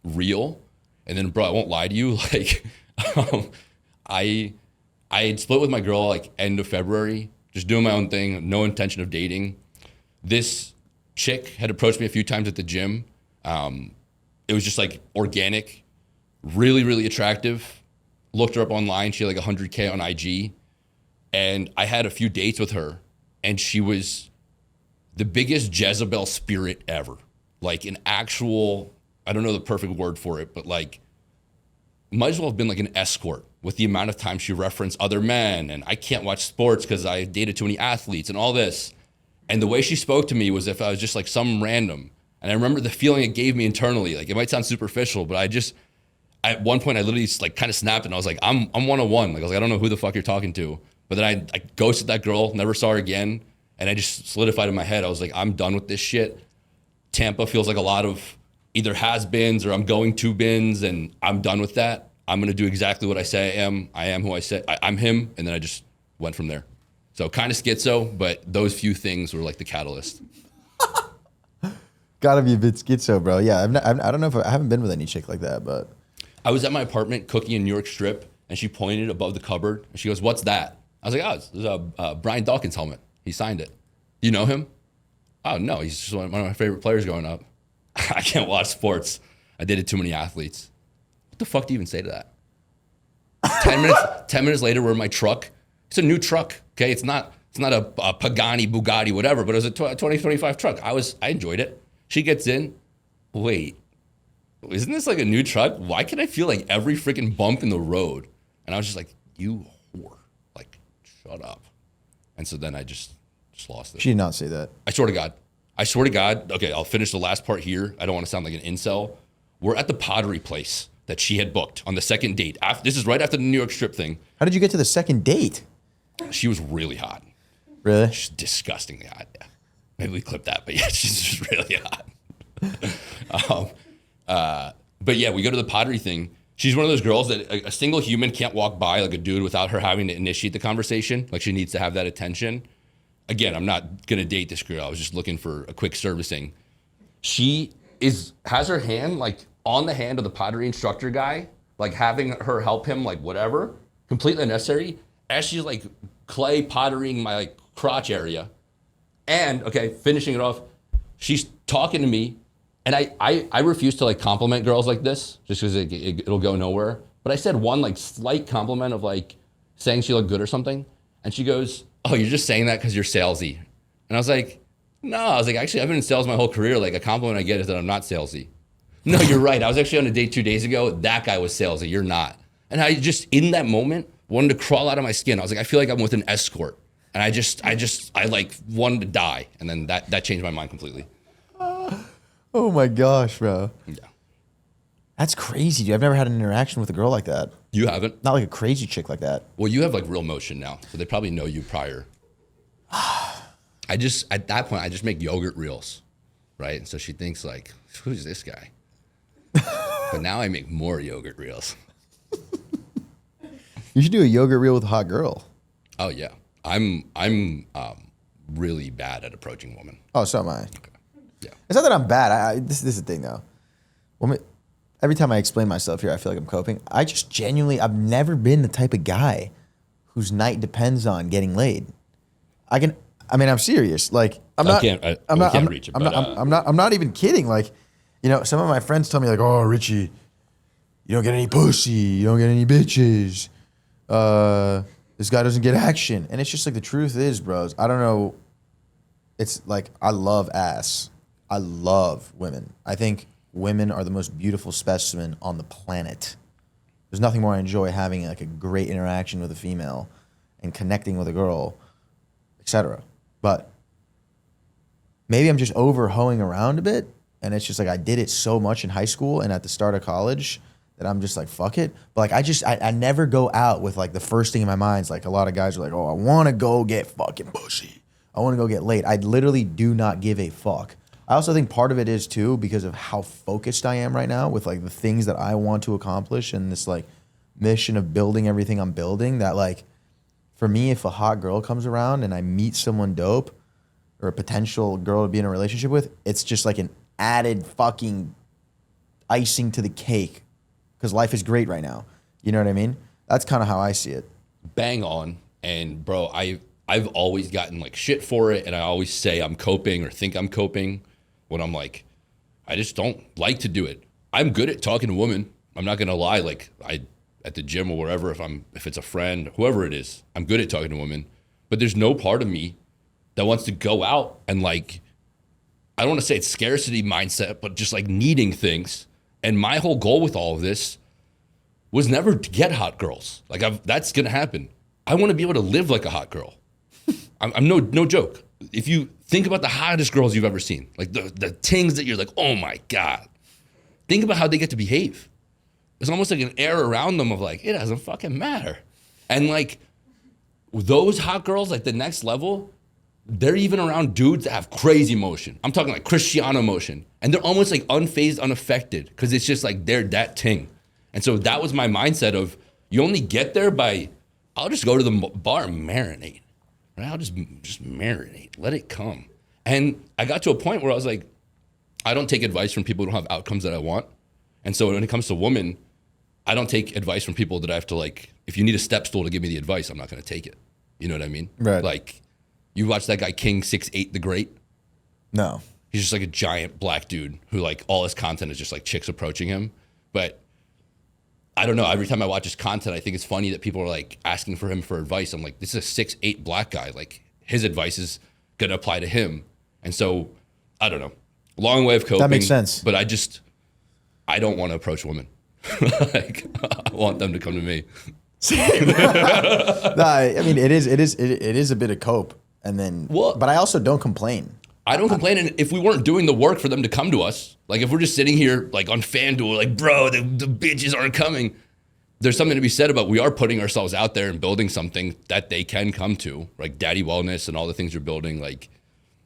real. And then, bro, I won't lie to you. Like, um, I had split with my girl like end of February, just doing my own thing, no intention of dating. This chick had approached me a few times at the gym. It was just like organic, really, really attractive. Looked her up online. She had like 100K on IG. And I had a few dates with her, and she was the biggest Jezebel spirit ever. Like an actual, I don't know the perfect word for it, but like, might as well have been like an escort with the amount of time she referenced other men. And I can't watch sports because I dated too many athletes and all this. And the way she spoke to me was if I was just like some random. And I remember the feeling it gave me internally. Like, it might sound superficial, but at one point I literally just like kind of snapped and I was like, I'm one-on-one. Like, I was like, I don't know who the fuck you're talking to. But then I ghosted that girl, never saw her again. And I just solidified in my head. I was like, I'm done with this shit. Tampa feels like a lot of either has-beens or I'm going to bins, and I'm done with that. I'm going to do exactly what I say I am. I am who I say. I'm him. And then I just went from there. So kind of schizo, but those few things were like the catalyst. Gotta be a bit schizo, bro. Yeah, I don't know if I haven't been with any chick like that, but I was at my apartment cooking in New York Strip, and she pointed above the cupboard, and she goes, "What's that?" I was like, "Oh, it's a Brian Dawkins helmet. He signed it. You know him?" "Oh, no, he's just one of my favorite players growing up." I can't watch sports. I dated too many athletes. What the fuck do you even say to that? 10 minutes later, we're in my truck. It's a new truck, okay? It's not a Pagani, Bugatti, whatever, but it was a 2025 truck. I enjoyed it. She gets in. Wait, isn't this like a new truck? Why can I feel like every freaking bump in the road? And I was just like, you whore. Like, shut up. And so then I just lost it. she did not say that. I swear to God. Okay, I'll finish the last part here. I don't want to sound like an incel. We're at the pottery place that she had booked on the second date. This is right after the New York Strip thing. How did you get to the second date? She was really hot. Really? She's disgustingly hot. Yeah. Maybe we clip that, but yeah, she's just really hot. But yeah, we go to the pottery thing. She's one of those girls that a single human can't walk by like a dude without her having to initiate the conversation. Like, she needs to have that attention. Again, I'm not gonna date this girl. I was just looking for a quick servicing. She has her hand like on the hand of the pottery instructor guy, like having her help him, like whatever, completely unnecessary. As she's like clay pottering my like crotch area, and okay, finishing it off, she's talking to me, and I refuse to like compliment girls like this just because it'll go nowhere. But I said one like slight compliment of like saying she looked good or something, and she goes, "Oh, you're just saying that because you're salesy." And I was like, "No," I was like, "Actually, I've been in sales my whole career. Like, a compliment I get is that I'm not salesy." "No, you're right. I was actually on a date 2 days ago. That guy was salesy. You're not." And I just, in that moment, wanted to crawl out of my skin. I was like, I feel like I'm with an escort. And I like wanted to die. And then that changed my mind completely. Oh my gosh, bro. Yeah. That's crazy, dude. I've never had an interaction with a girl like that. You haven't? Not like a crazy chick like that. Well, you have like real motion now. So they probably know you prior. At that point, I just make yogurt reels. Right? And so she thinks like, who's this guy? But now I make more yogurt reels. You should do a yogurt reel with a hot girl. Oh yeah. I'm really bad at approaching women. Oh, so am I. Okay. Yeah. It's not that I'm bad. This is the thing, though. Every time I explain myself here, I feel like I'm coping. I just genuinely, I've never been the type of guy whose night depends on getting laid. I'm serious. Like, I'm not even kidding. Like, you know, some of my friends tell me like, "Oh, Richie, you don't get any pussy. You don't get any bitches. This guy doesn't get action." And it's just like, the truth is, bros, I don't know. It's like, I love ass. I love women. I think women are the most beautiful specimen on the planet. There's nothing more I enjoy having like a great interaction with a female and connecting with a girl, etc. But maybe I'm just over hoeing around a bit, and it's just like I did it so much in high school and at the start of college that I'm just like, fuck it. But like I never go out with like the first thing in my mind is like, a lot of guys are like, "Oh, I want to go get fucking pussy. I want to go get laid." I literally do not give a fuck. I also think part of it is too because of how focused I am right now with like the things that I want to accomplish and this like mission of building everything I'm building, that like, for me, if a hot girl comes around and I meet someone dope or a potential girl to be in a relationship with, it's just like an added fucking icing to the cake because life is great right now. You know what I mean? That's kind of how I see it. Bang on. And bro, I've always gotten like shit for it, and I always say I'm coping or think I'm coping when I'm like, I just don't like to do it. I'm good at talking to women. I'm not gonna lie. Like at the gym or wherever, if it's a friend, whoever it is, I'm good at talking to women. But there's no part of me that wants to go out and like, I don't want to say it's scarcity mindset, but just like needing things. And my whole goal with all of this was never to get hot girls. Like that's gonna happen. I want to be able to live like a hot girl. I'm no joke. If you think about the hottest girls you've ever seen, like the things that you're like, oh my God, think about how they get to behave. It's almost like an air around them of like, it doesn't fucking matter. And like those hot girls, like the next level, they're even around dudes that have crazy motion. I'm talking like Cristiano motion. And they're almost like unfazed, unaffected, because it's just like they're that ting. And so that was my mindset of, you only get there by, I'll just go to the bar and marinate. Right? I'll just marinate, let it come. And I got to a point where I was like, I don't take advice from people who don't have outcomes that I want. And so when it comes to women, I don't take advice from people that I have to like, if you need a step stool to give me the advice, I'm not going to take it. You know what I mean? Right. Like, you watch that guy King 6'8" the Great? No. He's just like a giant black dude who like all his content is just like chicks approaching him. But I don't know. Every time I watch his content, I think it's funny that people are like asking for him for advice. I'm like, this is a 6'8" black guy. Like his advice is going to apply to him. And so I don't know. Long way of coping. That makes sense. But I don't want to approach women. Like I want them to come to me. Nah, I mean, it is a bit of cope. And then, Well, but I also don't complain. I don't complain. And if we weren't doing the work for them to come to us, like if we're just sitting here like on FanDuel, like, bro, the bitches aren't coming. There's something to be said about we are putting ourselves out there and building something that they can come to, like Daddy Wellness and all the things you're building. Like,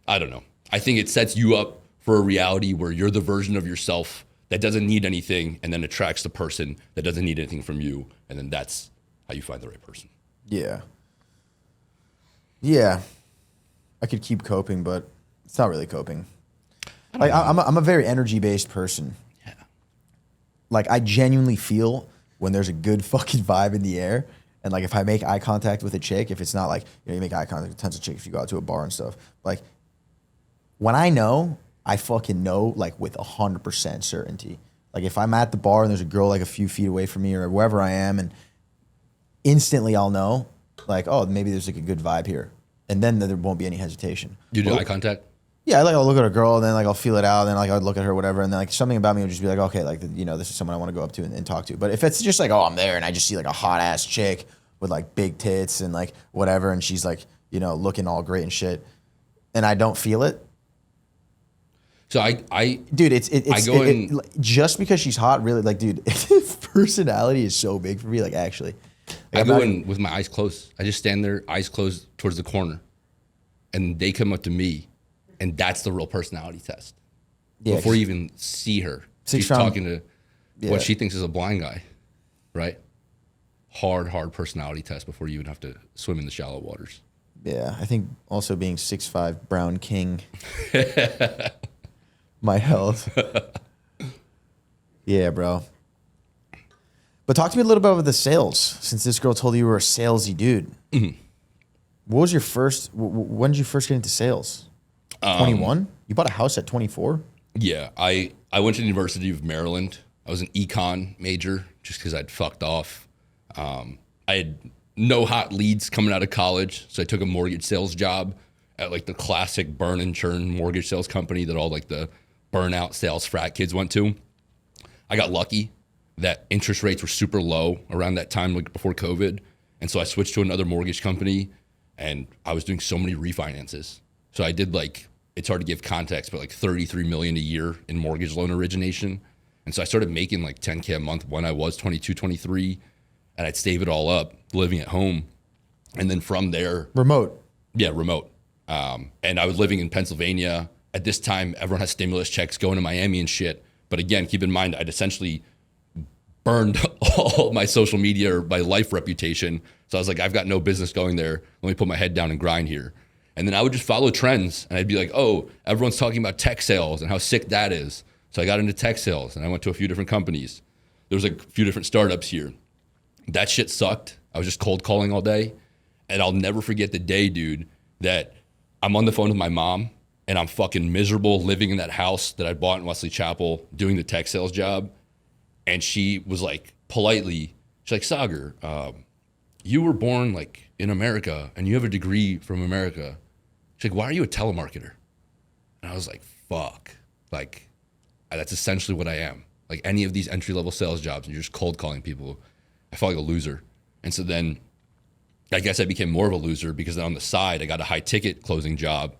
I don't know. I think it sets you up for a reality where you're the version of yourself that doesn't need anything and then attracts the person that doesn't need anything from you. And then that's how you find the right person. Yeah. Yeah. I could keep coping, but it's not really coping. Like I'm a very energy-based person. Yeah. Like I genuinely feel when there's a good fucking vibe in the air. And like if I make eye contact with a chick, if it's not like, you make eye contact with tons of chicks if you go out to a bar and stuff. Like when I fucking know like with 100% certainty. Like if I'm at the bar and there's a girl like a few feet away from me or wherever I am, and instantly I'll know like, oh, maybe there's like a good vibe here. And then there won't be any hesitation. You do eye contact? Yeah, like I'll look at a girl and then like I'll feel it out, and then like I'll look at her, whatever, and then like something about me will just be like, okay, like this is someone I want to go up to and talk to. But if it's just like, oh, I'm there and I just see like a hot ass chick with like big tits and like whatever, and she's like, looking all great and shit, and I don't feel it. So dude, it's just because she's hot, really, like, dude, personality is so big for me, like actually. Like, I go in with my eyes closed. I just stand there, eyes closed towards the corner, and they come up to me, and that's the real personality test. Yeah, before you even see her, she's talking to what she thinks is a blind guy, right? Hard personality test before you even have to swim in the shallow waters. Yeah, I think also being 6'5" brown king might help. Yeah, bro. But talk to me a little bit about the sales, since this girl told you were a salesy dude. Mm-hmm. What was your first, when did you first get into sales? 21? You bought a house at 24? Yeah, I went to the University of Maryland. I was an econ major just because I'd fucked off. I had no hot leads coming out of college, so I took a mortgage sales job at like the classic burn and churn mortgage sales company that all like the burnout sales frat kids went to. I got lucky that interest rates were super low around that time, like before COVID. And so I switched to another mortgage company, and I was doing so many refinances. So I did like, it's hard to give context, but like 33 million a year in mortgage loan origination. And so I started making like 10K a month when I was 22, 23, and I'd save it all up living at home. And then from there, remote. Yeah, remote. And I was living in Pennsylvania. At this time, everyone has stimulus checks going to Miami and shit. But again, keep in mind, I'd essentially burned all my social media or my life reputation. So I was like, I've got no business going there. Let me put my head down and grind here. And then I would just follow trends, and I'd be like, oh, everyone's talking about tech sales and how sick that is. So I got into tech sales, and I went to a few different companies. there was like a few different startups here. That shit sucked. I was just cold calling all day. And I'll never forget the day, dude, that I'm on the phone with my mom and I'm fucking miserable living in that house that I bought in Wesley Chapel doing the tech sales job. And she was like, politely, she's like, Sagar, you were born like in America and you have a degree from America. She's like, why are you a telemarketer? And I was like, fuck. Like, that's essentially what I am. Like any of these entry-level sales jobs and you're just cold calling people, I felt like a loser. And so then I guess I became more of a loser because then on the side, I got a high ticket closing job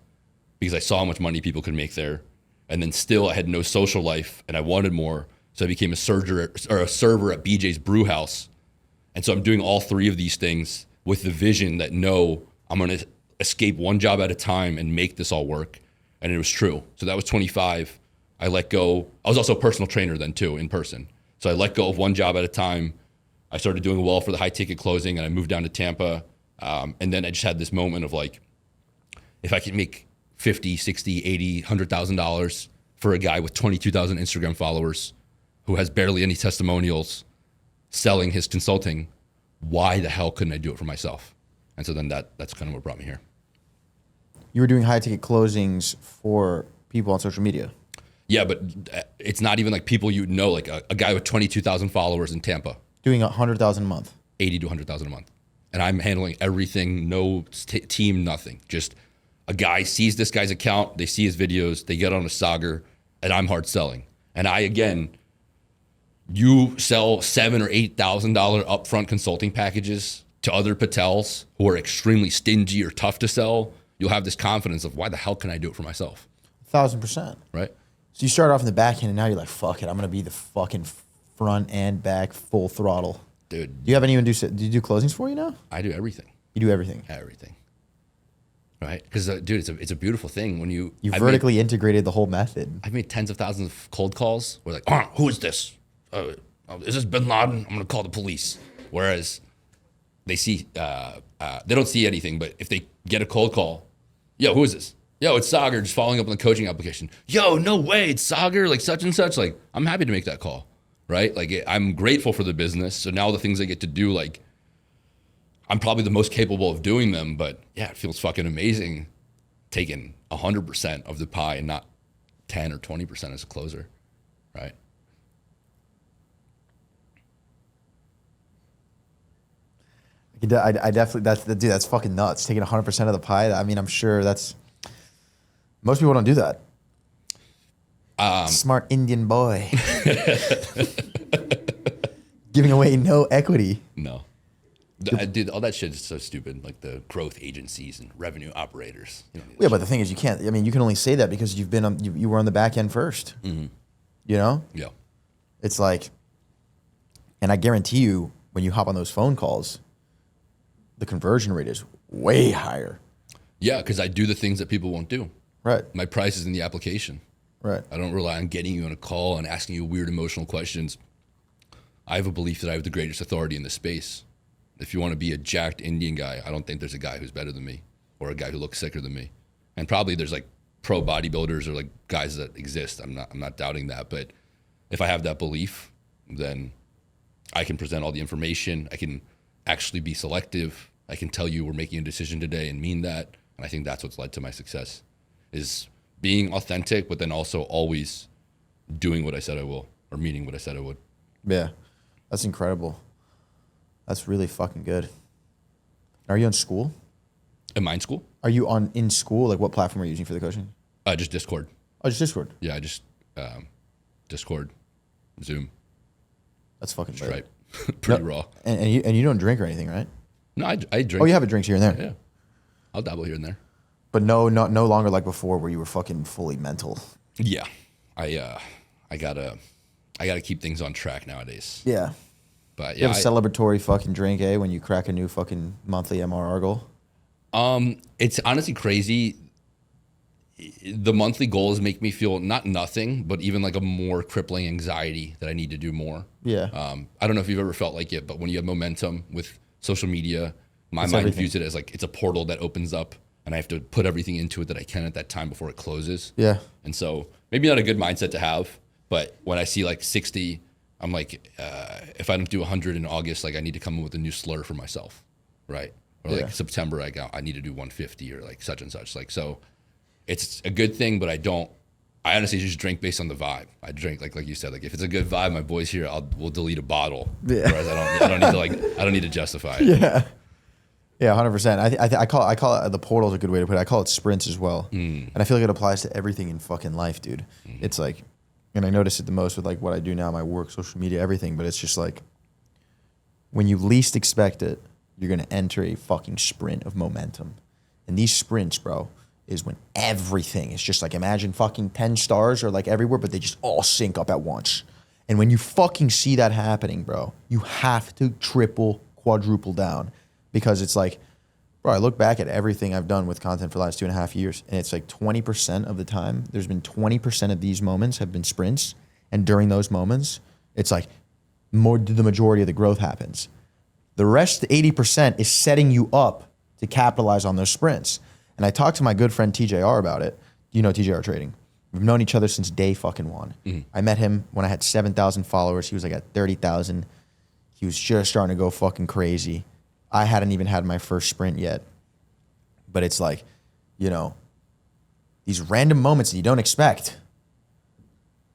because I saw how much money people could make there. And then still I had no social life and I wanted more. So I became a server at BJ's Brew House. And so I'm doing all three of these things with the vision that no, I'm going to escape one job at a time and make this all work. And it was true. So that was 25. I let go. I was also a personal trainer then too, in person. So I let go of one job at a time. I started doing well for the high ticket closing and I moved down to Tampa. And then I just had this moment of like, if I could make 50, 60, 80, $100,000 for a guy with 22,000 Instagram followers who has barely any testimonials selling his consulting, why the hell couldn't I do it for myself? And so then that's kind of what brought me here. You were doing high ticket closings for people on social media. Yeah, but it's not even like people you know, like a guy with 22,000 followers in Tampa. Doing 100,000 a month. 80 to 100,000 a month. And I'm handling everything, no team, nothing. Just a guy sees this guy's account, they see his videos, they get on a Sagar, and I'm hard selling. And you sell $7,000 or $8,000 upfront consulting packages to other Patels who are extremely stingy or tough to sell. You'll have this confidence of why the hell can I do it for myself? 1,000%. Right? So you start off in the back end and now you're like, fuck it, I'm gonna be the fucking front and back full throttle. Dude. Do you have anyone do you closings for you now? I do everything. You do everything. Everything. Right? Because dude, it's a beautiful thing when you vertically integrated the whole method. I've made tens of thousands of cold calls where like, who is this? Is this Bin Laden? I'm gonna call the police. Whereas they see, they don't see anything, but if they get a cold call, yo, who is this? Yo, it's Sagar, just following up on the coaching application. Yo, no way, it's Sagar, like such and such. Like, I'm happy to make that call, right? Like, I'm grateful for the business. So now the things I get to do, like, I'm probably the most capable of doing them, but yeah, it feels fucking amazing taking 100% of the pie and not 10 or 20% as a closer, right? I definitely, that's fucking nuts. Taking 100% of the pie. I mean, I'm sure most people don't do that. Smart Indian boy. Giving away no equity. No. Dude, all that shit is so stupid. Like the growth agencies and revenue operators. Yeah, but the thing is, you can't. I mean, you can only say that because you've been you were on the back end first. Mm-hmm. You know. Yeah. It's like, and I guarantee you, when you hop on those phone calls, the conversion rate is way higher. Yeah, because I do the things that people won't do. Right. My price is in the application. Right. I don't rely on getting you on a call and asking you weird emotional questions. I have a belief that I have the greatest authority in the space. If you want to be a jacked Indian guy, I don't think there's a guy who's better than me or a guy who looks sicker than me. And probably there's like pro bodybuilders or like guys that exist. I'm not doubting that. But if I have that belief, then I can present all the information. I can actually be selective. I can tell you we're making a decision today and mean that. And I think that's what's led to my success is being authentic, but then also always doing what I said I will or meaning what I said I would. Yeah, that's incredible. That's really fucking good. Are you in school? Am I in school? Are you in school? Like what platform are you using for the coaching? Just Discord. Oh, just Discord? Yeah, I just Discord, Zoom. That's fucking Stripe. right. Pretty raw. And you don't drink or anything, right? No, I drink. Oh, you have a drinks here and there. Yeah. I'll dabble here and there. But no longer like before where you were fucking fully mental. Yeah. I gotta keep things on track nowadays. Yeah. But You yeah. have a celebratory fucking drink, when you crack a new fucking monthly MRR goal? It's honestly crazy. The monthly goals make me feel not nothing, but even like a more crippling anxiety that I need to do more. Yeah. I don't know if you've ever felt like it, but when you have momentum with social media, my It's mind everything. views it as like it's a portal that opens up and I have to put everything into it that I can at that time before it closes. Yeah. And so maybe not a good mindset to have, but when I see like 60 I'm like, if I don't do 100 in August, like I need to come up with a new slur for myself, right? Or like September, I need to do 150 or like such and such. Like, so it's a good thing, but I honestly just drink based on the vibe. I drink like you said, like if it's a good vibe, my boys here, we'll delete a bottle. Yeah. Whereas I don't need to I don't need to justify it. Yeah. Yeah, 100%. I call it the portal's a good way to put it. I call it sprints as well, and I feel like it applies to everything in fucking life, dude. It's like, and I notice it the most with like what I do now, my work, social media, everything. But it's just like when you least expect it, you're gonna enter a fucking sprint of momentum, and these sprints, bro, is when everything is just like, imagine fucking 10 stars are like everywhere, but they just all sync up at once. And when you fucking see that happening, bro, you have to triple, quadruple down, because it's like, bro, I look back at everything I've done with content for the last 2.5 years, and it's like 20% of the time, there's been 20% of these moments have been sprints. And during those moments, it's like the majority of the growth happens. The rest, 80%, is setting you up to capitalize on those sprints. And I talked to my good friend TJR about it. You know TJR Trading. We've known each other since day fucking one. I met him when I had 7,000 followers. He was like at 30,000. He was just starting to go fucking crazy. I hadn't even had my first sprint yet. But it's like, you know, these random moments that you don't expect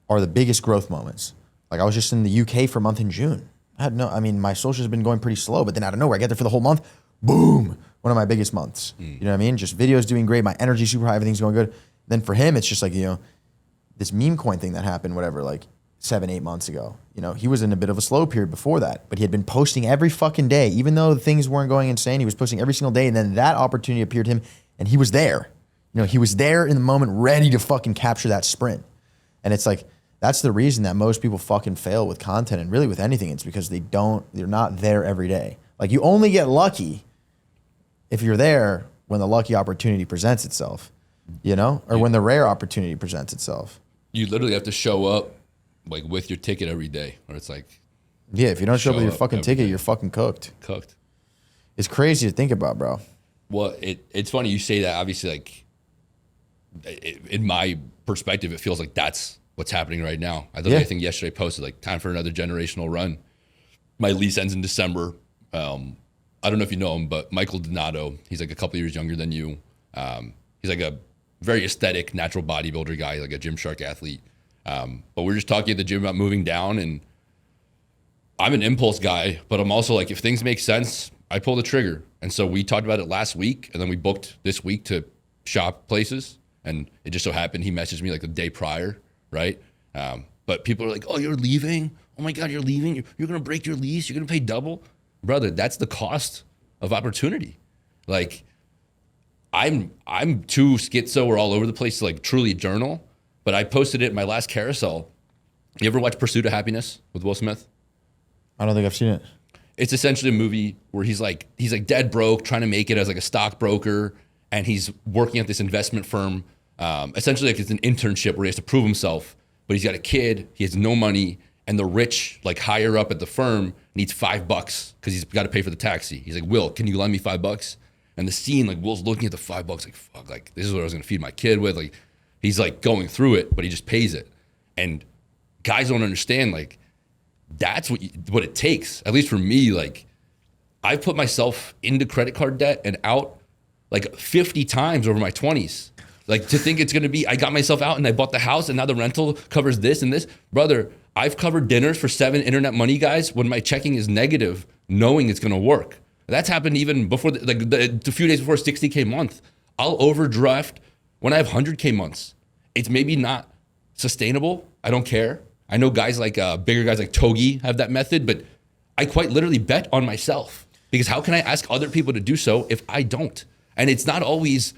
are the biggest growth moments. Like I was just in the UK for a month in June. My socials have been going pretty slow, but then out of nowhere, I get there for the whole month. Boom. One of my biggest months. You know what I mean? Just videos doing great. My energy's super high. Everything's going good. Then for him, it's just like, you know, this meme coin thing that happened, whatever, like 7-8 months ago. You know, he was in a bit of a slow period before that, but he had been posting every fucking day. Even though things weren't going insane, he was posting every single day. And then that opportunity appeared to him and he was there. You know, he was there in the moment, ready to fucking capture that sprint. And it's like, that's the reason that most people fucking fail with content and really with anything. It's because they're not there every day. Like you only get lucky if you're there when the lucky opportunity presents itself, you know, or when the rare opportunity presents itself. You literally have to show up like with your ticket every day, or it's like, yeah, if you don't show up with your fucking ticket, day. you're fucking cooked. Cooked. It's crazy to think about, bro. Well, it's funny you say that. Obviously, like in my perspective, it feels like that's what's happening right now. I think yesterday posted like time for another generational run. My lease ends in December. I don't know if you know him, but Michael Donato, he's like a couple years younger than you. He's like a very aesthetic, natural bodybuilder guy, like a Gymshark athlete. But we're just talking at the gym about moving down, and I'm an impulse guy, but I'm also like, if things make sense, I pull the trigger. And so we talked about it last week, and then we booked this week to shop places, and it just so happened he messaged me like the day prior, right? But people are like, oh, you're leaving? Oh my God, you're leaving? You're going to break your lease? You're going to pay double? Brother, that's the cost of opportunity. Like, I'm too schizo or all over the place to like truly journal, but I posted it in my last carousel. You ever watch Pursuit of Happiness with Will Smith? I don't think I've seen it. It's essentially a movie where he's like dead broke, trying to make it as like a stockbroker, and he's working at this investment firm. Essentially, like it's an internship where he has to prove himself, but he's got a kid, he has no money, and the rich, like higher up at the firm, needs $5 because he's got to pay for the taxi. He's like, Will, can you lend me $5? And the scene, like Will's looking at the $5, like, fuck, like this is what I was gonna feed my kid with. Like he's like going through it, but he just pays it. And guys don't understand, like that's what it takes. At least for me, like I've put myself into credit card debt and out like 50 times over my 20s. Like to think it's gonna be, I got myself out and I bought the house and now the rental covers this and this. Brother, I've covered dinners for 7 internet money guys when my checking is negative, knowing it's gonna work. That's happened even before, a few days before 60K month. I'll overdraft when I have 100K months. It's maybe not sustainable. I don't care. I know guys like, bigger guys like Togi have that method, but I quite literally bet on myself because how can I ask other people to do so if I don't? And it's not always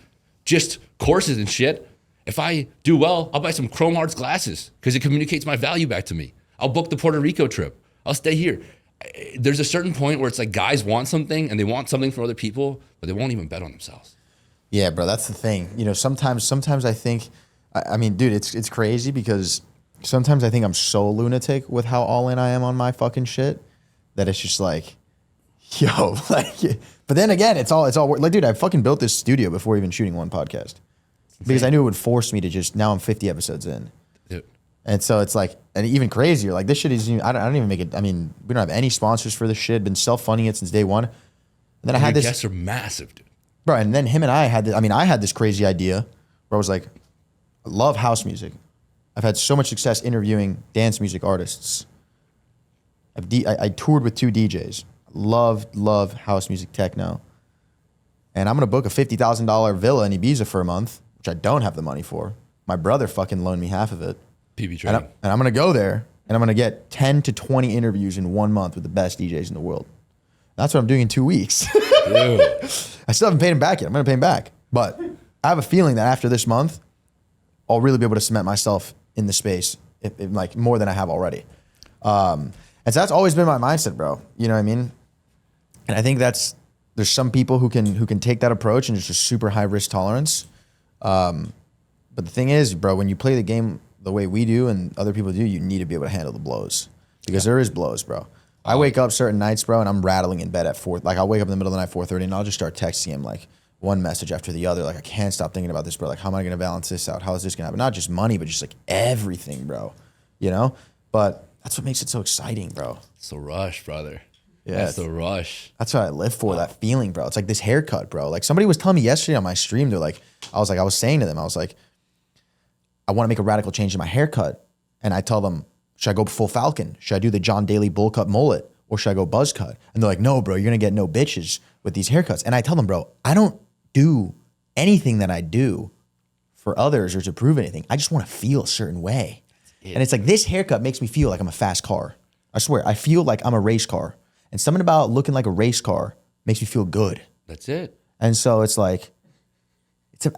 just courses and shit. If I do well, I'll buy some Chrome Hearts glasses because it communicates my value back to me. I'll book the Puerto Rico trip. I'll stay here. There's a certain point where it's like guys want something and they want something from other people, but they won't even bet on themselves. Yeah, bro, that's the thing. You know, sometimes I think, I mean, dude, it's crazy because sometimes I think I'm so lunatic with how all in I am on my fucking shit that it's just like, yo, like, but then again, it's all like, dude, I fucking built this studio before even shooting one podcast because I knew it would force me to just, now I'm 50 episodes in. Dude. And so it's like, and even crazier, like this shit is, I don't even make it. I mean, we don't have any sponsors for this shit. Been self-funding it since day one. And then I had Your this, guests are massive, dude. bro. And then him and I had this, I had this crazy idea where I was like, I love house music. I've had so much success interviewing dance music artists. I toured with 2 DJs. Love house music, techno. And I'm gonna book a $50,000 villa in Ibiza for a month, which I don't have the money for. My brother fucking loaned me half of it. PB training. And I'm gonna go there and I'm gonna get 10 to 20 interviews in 1 month with the best DJs in the world. That's what I'm doing in 2 weeks. Dude. I still haven't paid him back yet. I'm gonna pay him back. But I have a feeling that after this month, I'll really be able to cement myself in the space, if like more than I have already. And so that's always been my mindset, bro. You know what I mean? And I think there's some people who can take that approach and it's just super high risk tolerance. But the thing is, bro, when you play the game the way we do and other people do, you need to be able to handle the blows because there is blows, bro. I wake up certain nights, bro, and I'm rattling in bed at 4. Like I'll wake up in the middle of the night, 4:30, and I'll just start texting him like one message after the other. Like I can't stop thinking about this, bro. Like how am I gonna balance this out? How is this gonna happen? Not just money, but just like everything, bro. You know? But that's what makes it so exciting, bro. It's the rush, brother. Yeah, That's the rush. That's what I live for, that feeling, bro. It's like this haircut, bro. Like somebody was telling me yesterday on my stream, I was saying to them, I was like, I want to make a radical change in my haircut. And I tell them, should I go full Falcon? Should I do the John Daly bowl cut mullet? Or should I go buzz cut? And they're like, no, bro, you're going to get no bitches with these haircuts. And I tell them, bro, I don't do anything that I do for others or to prove anything. I just want to feel a certain way. And it's like this haircut makes me feel like I'm a fast car. I swear, I feel like I'm a race car. And something about looking like a race car makes me feel good. That's it. And so it's like,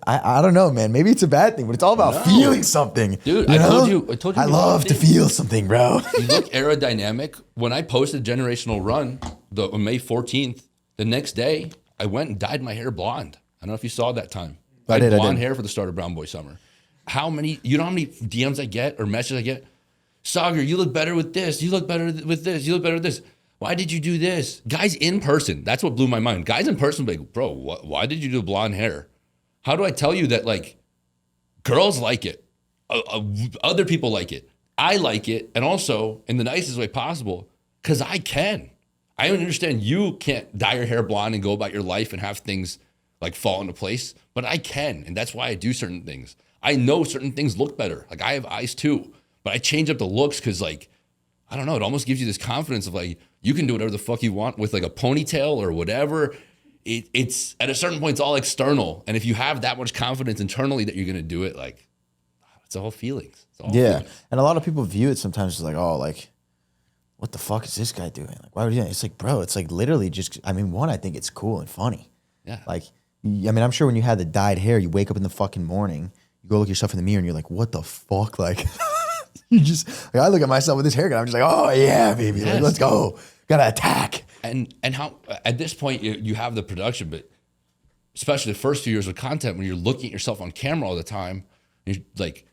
I don't know, man. Maybe it's a bad thing, but it's all about feeling something. Dude, you I know? told you. I love to feel something, bro. You look aerodynamic. When I posted Generational Run on May 14th, the next day, I went and dyed my hair blonde. I don't know if you saw that time. I had blonde hair for the start of Brown Boy Summer. You know how many DMs I get or messages I get? Sagar, you look better with this. You look better with this. You look better with this. Why did you do this? Guys in person, that's what blew my mind. Guys in person be like, bro, why did you do blonde hair? How do I tell you that, like, girls like it? Other people like it. I like it, and also in the nicest way possible, because I can. I understand you can't dye your hair blonde and go about your life and have things, like, fall into place, but I can, and that's why I do certain things. I know certain things look better. Like, I have eyes, too, but I change up the looks because, like, I don't know, it almost gives you this confidence of, like, you can do whatever the fuck you want with, like, a ponytail or whatever. It's at a certain point, it's all external. And if you have that much confidence internally that you're going to do it, like, it's all feelings. It's all feelings. And a lot of people view it sometimes as like, oh, like, what the fuck is this guy doing? Like, why would he do that? It's like, bro, it's like literally just, one, I think it's cool and funny. Yeah. Like, I'm sure when you had the dyed hair, you wake up in the fucking morning, you go look yourself in the mirror and you're like, what the fuck? Like, you just, like, I look at myself with this haircut, I'm just like, oh yeah, baby, like, let's go. Gotta attack. And how at this point you have the production, but especially the first few years of content when you're looking at yourself on camera all the time, you're like,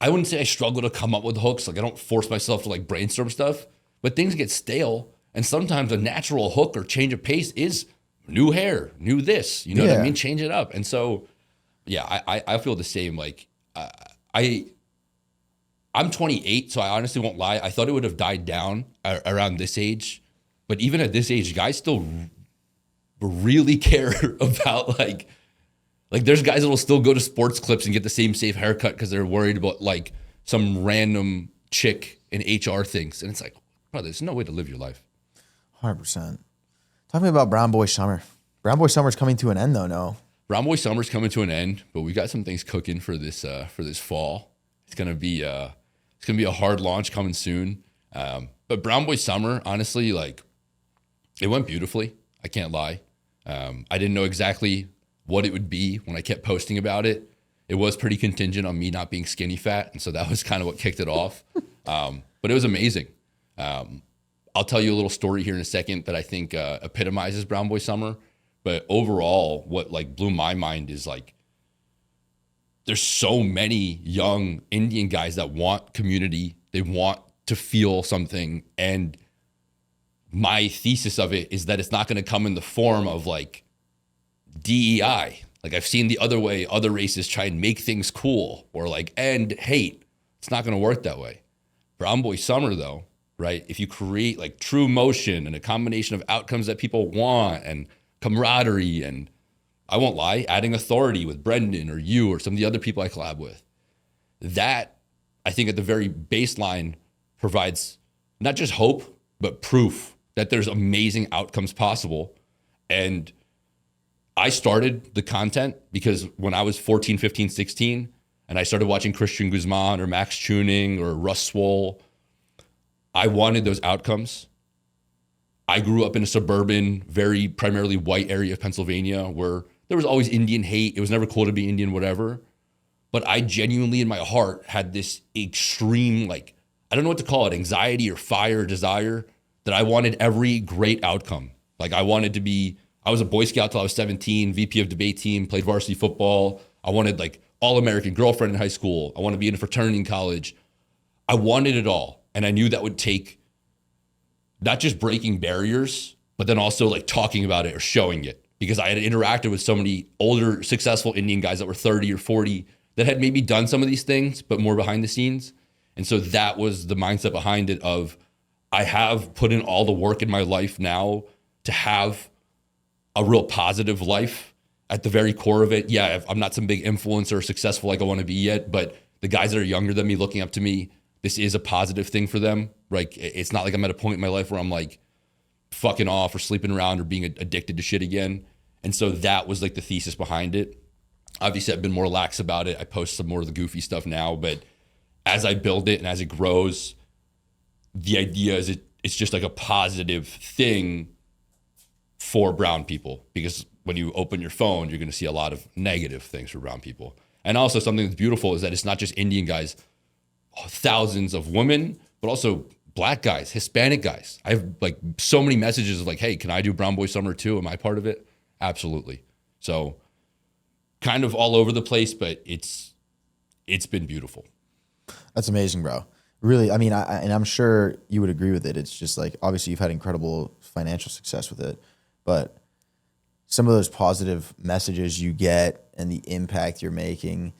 I wouldn't say I struggle to come up with hooks. Like I don't force myself to like brainstorm stuff, but things get stale. And sometimes a natural hook or change of pace is new hair, new this, you know what I mean? Change it up. And so, yeah, I feel the same. Like I'm 28, so I honestly won't lie. I thought it would have died down around this age. But even at this age, guys still really care about like there's guys that will still go to sports clips and get the same safe haircut because they're worried about like some random chick in HR things. And it's like, bro, there's no way to live your life. 100%. Talk to me about Brown Boy Summer. Brown Boy Summer's coming to an end though, no? Brown Boy Summer's coming to an end, but we got some things cooking for this fall. It's gonna be a hard launch coming soon. But Brown Boy Summer, honestly, like, it went beautifully. I can't lie. I didn't know exactly what it would be when I kept posting about it. It was pretty contingent on me not being skinny fat, and so that was kind of what kicked it off. But it was amazing. I'll tell you a little story here in a second that I think epitomizes Brown Boy Summer. But overall, what like blew my mind is like, there's so many young Indian guys that want community. They want to feel something, and my thesis of it is that it's not going to come in the form of like DEI. Like I've seen the other way, other races try and make things cool or like end hate. It's not going to work that way. Brown Boy Summer, though, right? If you create like true motion and a combination of outcomes that people want and camaraderie and, I won't lie, adding authority with Brendan or you or some of the other people I collab with, that I think at the very baseline provides not just hope, but proof that there's amazing outcomes possible. And I started the content because when I was 14, 15, 16, and I started watching Christian Guzman or Max Tuning or Russ Swole, I wanted those outcomes. I grew up in a suburban, very primarily white area of Pennsylvania where there was always Indian hate. It was never cool to be Indian, whatever. But I genuinely in my heart had this extreme, like, I don't know what to call it, anxiety or fire or desire that I wanted every great outcome. Like I was a Boy Scout till I was 17, VP of debate team, played varsity football. I wanted like all-American girlfriend in high school. I wanted to be in a fraternity in college. I wanted it all. And I knew that would take not just breaking barriers, but then also like talking about it or showing it. Because I had interacted with so many older, successful Indian guys that were 30 or 40 that had maybe done some of these things, but more behind the scenes. And so that was the mindset behind it of, I have put in all the work in my life now to have a real positive life at the very core of it. Yeah, I'm not some big influencer or successful like I want to be yet, but the guys that are younger than me looking up to me, this is a positive thing for them. Like, it's not like I'm at a point in my life where I'm like fucking off or sleeping around or being addicted to shit again. And so that was like the thesis behind it. Obviously, I've been more lax about it. I post some more of the goofy stuff now, but as I build it and as it grows, the idea is it's just like a positive thing for brown people, because when you open your phone, you're going to see a lot of negative things for brown people. And also something that's beautiful is that it's not just Indian guys, thousands of women, but also Black guys, Hispanic guys. I have like so many messages of like, hey, can I do Brown Boy Summer too? Am I part of it? Absolutely. So kind of all over the place, but it's been beautiful. That's amazing, bro. Really, I mean, and I'm sure you would agree with it. It's just like, obviously you've had incredible financial success with it, but some of those positive messages you get and the impact you're making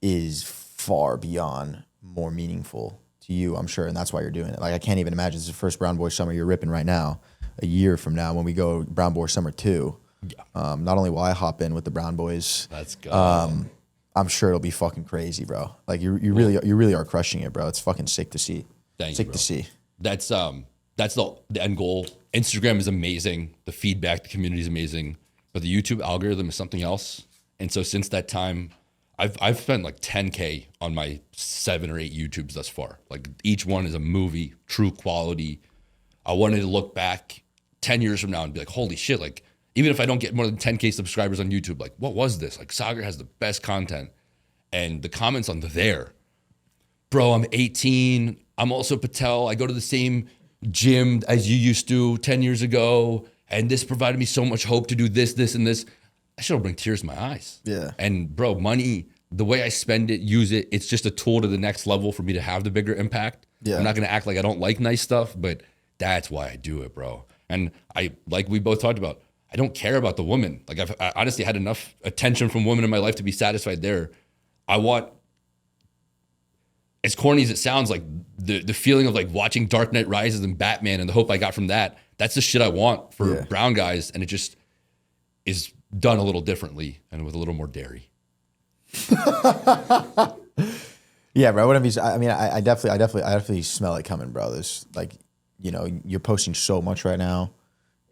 is far beyond more meaningful to you, I'm sure. And that's why you're doing it. Like, I can't even imagine this is the first Brown Boy Summer you're ripping right now. A year from now, when we go Brown Boy Summer 2, not only will I hop in with the Brown Boys, let's go. I'm sure it'll be fucking crazy, bro. Like you really are crushing it, bro. It's fucking sick to see. Thank you, bro. To see. That's the end goal. Instagram is amazing. The feedback, the community is amazing, but the YouTube algorithm is something else. And so since that time, I've spent like 10K on my 7 or 8 YouTubes thus far. Like each one is a movie, true quality. I wanted to look back 10 years from now and be like, holy shit, like even if I don't get more than 10K subscribers on YouTube, like what was this? Like Sagar has the best content. And the comments on there, bro, I'm 18. I'm also Patel. I go to the same gym as you used to 10 years ago. And this provided me so much hope to do this, this, and this. I should bring tears to my eyes. Yeah. And bro, money, the way I spend it, use it, it's just a tool to the next level for me to have the bigger impact. Yeah. I'm not going to act like I don't like nice stuff, but that's why I do it, bro. And like we both talked about, I don't care about the woman. Like I honestly had enough attention from women in my life to be satisfied there. I want, as corny as it sounds, like the feeling of like watching Dark Knight Rises and Batman and the hope I got from that, that's the shit I want for brown guys. And it just is done a little differently and with a little more dairy. Yeah, bro. Whatever. I mean, I definitely smell it coming, bro. There's like, you know, you're posting so much right now.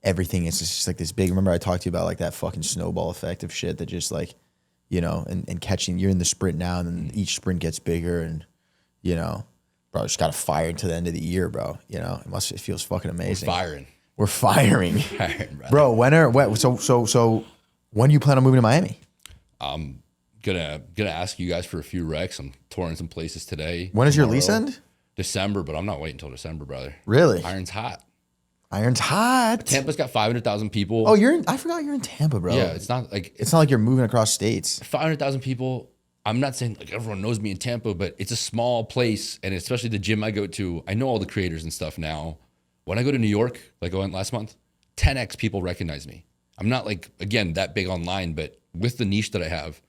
Everything is just like this big. Remember, I talked to you about like that fucking snowball effect of shit that just like, you know, and catching. You're in the sprint now, and then each sprint gets bigger, and you know, bro, just got to fire until the end of the year, bro. You know, it feels fucking amazing. We're firing, bro. So when do you plan on moving to Miami? I'm gonna ask you guys for a few recs. I'm touring some places today. When does your lease end? December, but I'm not waiting until December, brother. Really? Iron's hot. Tampa's got 500,000 people. Oh, I forgot you're in Tampa, bro. Yeah, it's not like you're moving across states. 500,000 people. I'm not saying like everyone knows me in Tampa, but it's a small place, and especially the gym I go to, I know all the creators and stuff now. When I go to New York, like I went last month, 10x people recognize me. I'm not like, again, that big online, but with the niche that I have,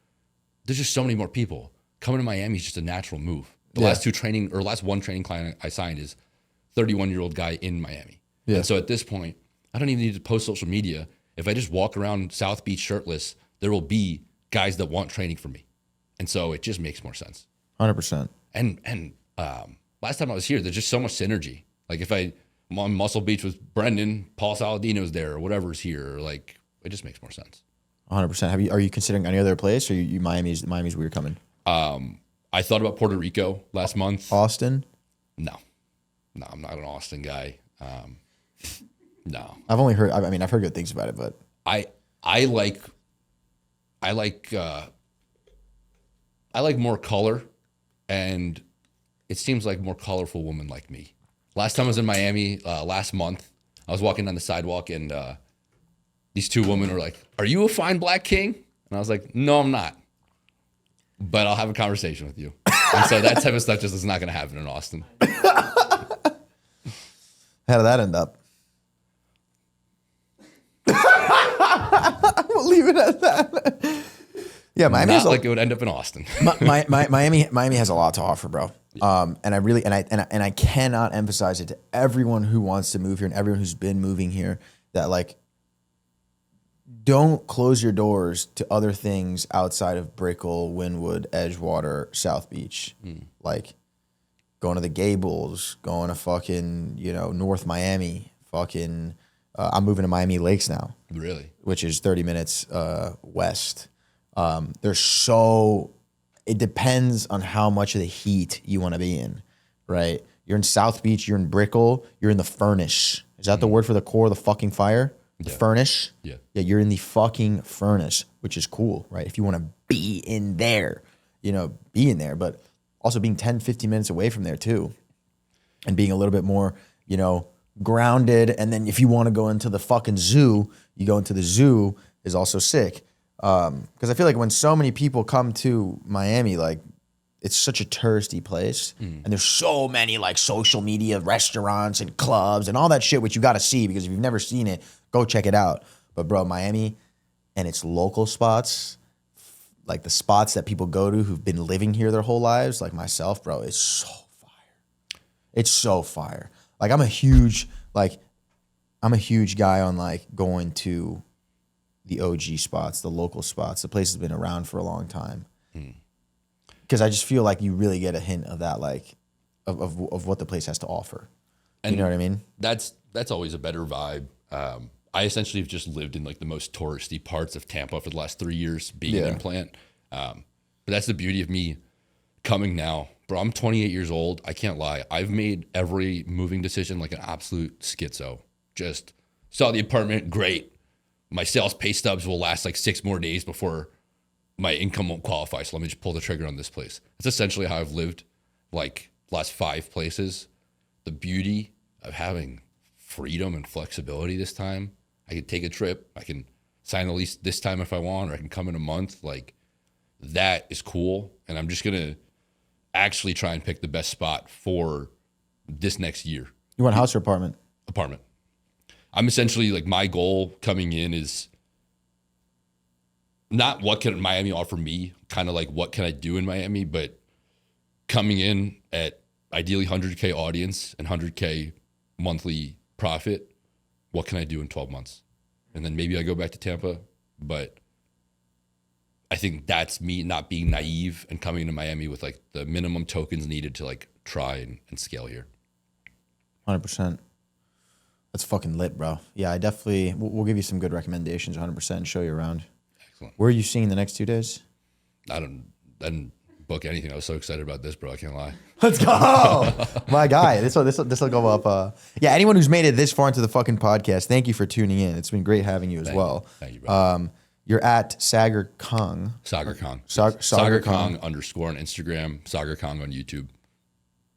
there's just so many more people. Coming to Miami is just a natural move. The last one training client I signed is 31-year-old guy in Miami. Yeah. And so at this point, I don't even need to post social media. If I just walk around South Beach shirtless, there will be guys that want training from me. And so it just makes more sense. 100%. And last time I was here, there's just so much synergy. Like if I'm on Muscle Beach with Brendan, Paul Saladino's there, or whatever's here, like it just makes more sense. 100%. Are you considering any other place, or you Miami's where you're coming? I thought about Puerto Rico last month. Austin? No, I'm not an Austin guy. No, I've only heard. I mean, I've heard good things about it, but I like more color, and it seems like more colorful women like me. Last time I was in Miami, last month, I was walking down the sidewalk, and these two women were like, "Are you a fine black king?" And I was like, "No, I'm not, but I'll have a conversation with you." And so that type of stuff just is not going to happen in Austin. How did that end up? We'll leave it at that. Yeah, Miami Not like it would end up in Austin. Miami has a lot to offer, bro. And I cannot emphasize it to everyone who wants to move here and everyone who's been moving here that like don't close your doors to other things outside of Brickell, Wynwood, Edgewater, South Beach. Like going to the Gables, going to fucking, North Miami, fucking I'm moving to Miami Lakes now. Really? Which is 30 minutes west. It depends on how much of the heat you want to be in, right? You're in South Beach, you're in Brickell, you're in the furnace. Is that the word for the core of the fucking fire? The furnace? Yeah. Yeah, you're in the fucking furnace, which is cool, right? If you want to be in there, be in there, but also being 10, 15 minutes away from there too. And being a little bit more, grounded. And then if you want to go into the fucking zoo, you go into the zoo is also sick. Because I feel like when so many people come to Miami, like it's such a touristy place, and there's so many like social media restaurants and clubs and all that shit, which you got to see because if you've never seen it, go check it out. But bro, Miami and its local spots, like the spots that people go to who've been living here their whole lives, like myself, bro, it's so fire. It's so fire. Like I'm a huge guy on like going to the OG spots, the local spots, the place has been around for a long time. Because I just feel like you really get a hint of that, like of what the place has to offer. And you know what I mean? That's always a better vibe. I essentially have just lived in like the most touristy parts of Tampa for the last 3 years, being an implant. But that's the beauty of me coming now. Bro, I'm 28 years old. I can't lie. I've made every moving decision like an absolute schizo. Just saw the apartment, great. My sales pay stubs will last like 6 more days before my income won't qualify. So let me just pull the trigger on this place. That's essentially how I've lived like last 5 places. The beauty of having freedom and flexibility this time. I can take a trip. I can sign a lease this time if I want, or I can come in a month. Like that is cool. And I'm just going to actually try and pick the best spot for this next year. You want a house or apartment? Apartment. I'm essentially like my goal coming in is not what can Miami offer me, kind of like what can I do in Miami, but coming in at ideally 100K audience and 100K monthly profit, what can I do in 12 months? And then maybe I go back to Tampa, but I think that's me not being naive and coming to Miami with like the minimum tokens needed to like try and scale here. 100%. That's fucking lit, bro. Yeah, I definitely, we'll give you some good recommendations, 100%, and show you around. Excellent. Where are you seeing the next 2 days? I didn't book anything. I was so excited about this, bro. I can't lie. Let's go. My guy. This will go up. Yeah, anyone who's made it this far into the fucking podcast, thank you for tuning in. It's been great having you as well. Thank you, bro. You're at Sagar Kong. Sagar Kong. Sagar Kong _ on Instagram. Sagar Kong on YouTube.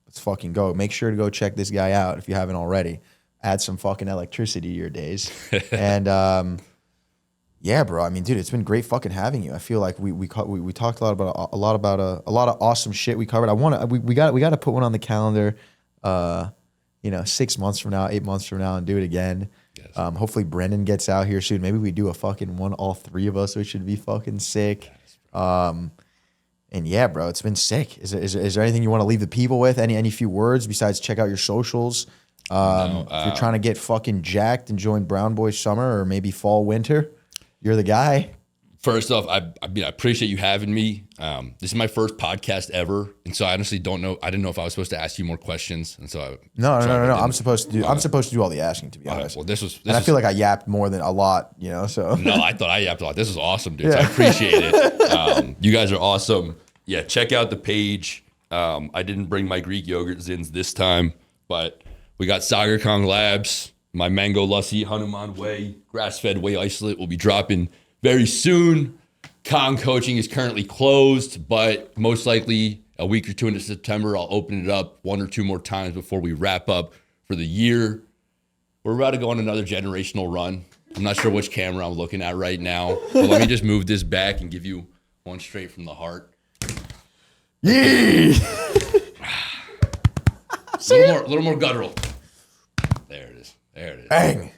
Let's fucking go. Make sure to go check this guy out if you haven't already. Add some fucking electricity to your days. And yeah, bro. I mean, dude, it's been great fucking having you. I feel like we talked a lot about a lot of awesome shit we covered. We got to put one on the calendar. 6 months from now, 8 months from now, and do it again. Yes. Hopefully Brendan gets out here soon. Maybe we do a fucking one, all 3 of us, which should be fucking sick. And yeah, bro, it's been sick. Is there anything you want to leave the people with? Any few words besides check out your socials? If you're trying to get fucking jacked and join Brown Boy Summer or maybe fall winter, you're the guy. First off, I appreciate you having me. This is my first podcast ever, and so I honestly don't know. I didn't know if I was supposed to ask you more questions, and so No. I'm supposed to do all the asking, to be honest. Well, this and I feel like I yapped more than a lot, you know. So no, I thought I yapped a lot. This is awesome, dude. So I appreciate it. You guys are awesome. Yeah, check out the page. I didn't bring my Greek yogurt zins this time, but we got Sagar Kong Labs, my mango lassi, Hanuman whey, grass-fed whey isolate will be dropping very soon. Kong coaching is currently closed, but most likely a week or two into September, I'll open it up 1 or 2 more times before we wrap up for the year. We're about to go on another generational run. I'm not sure which camera I'm looking at right now, but let me just move this back and give you one straight from the heart. yeah. A little more guttural. There it is. Bang.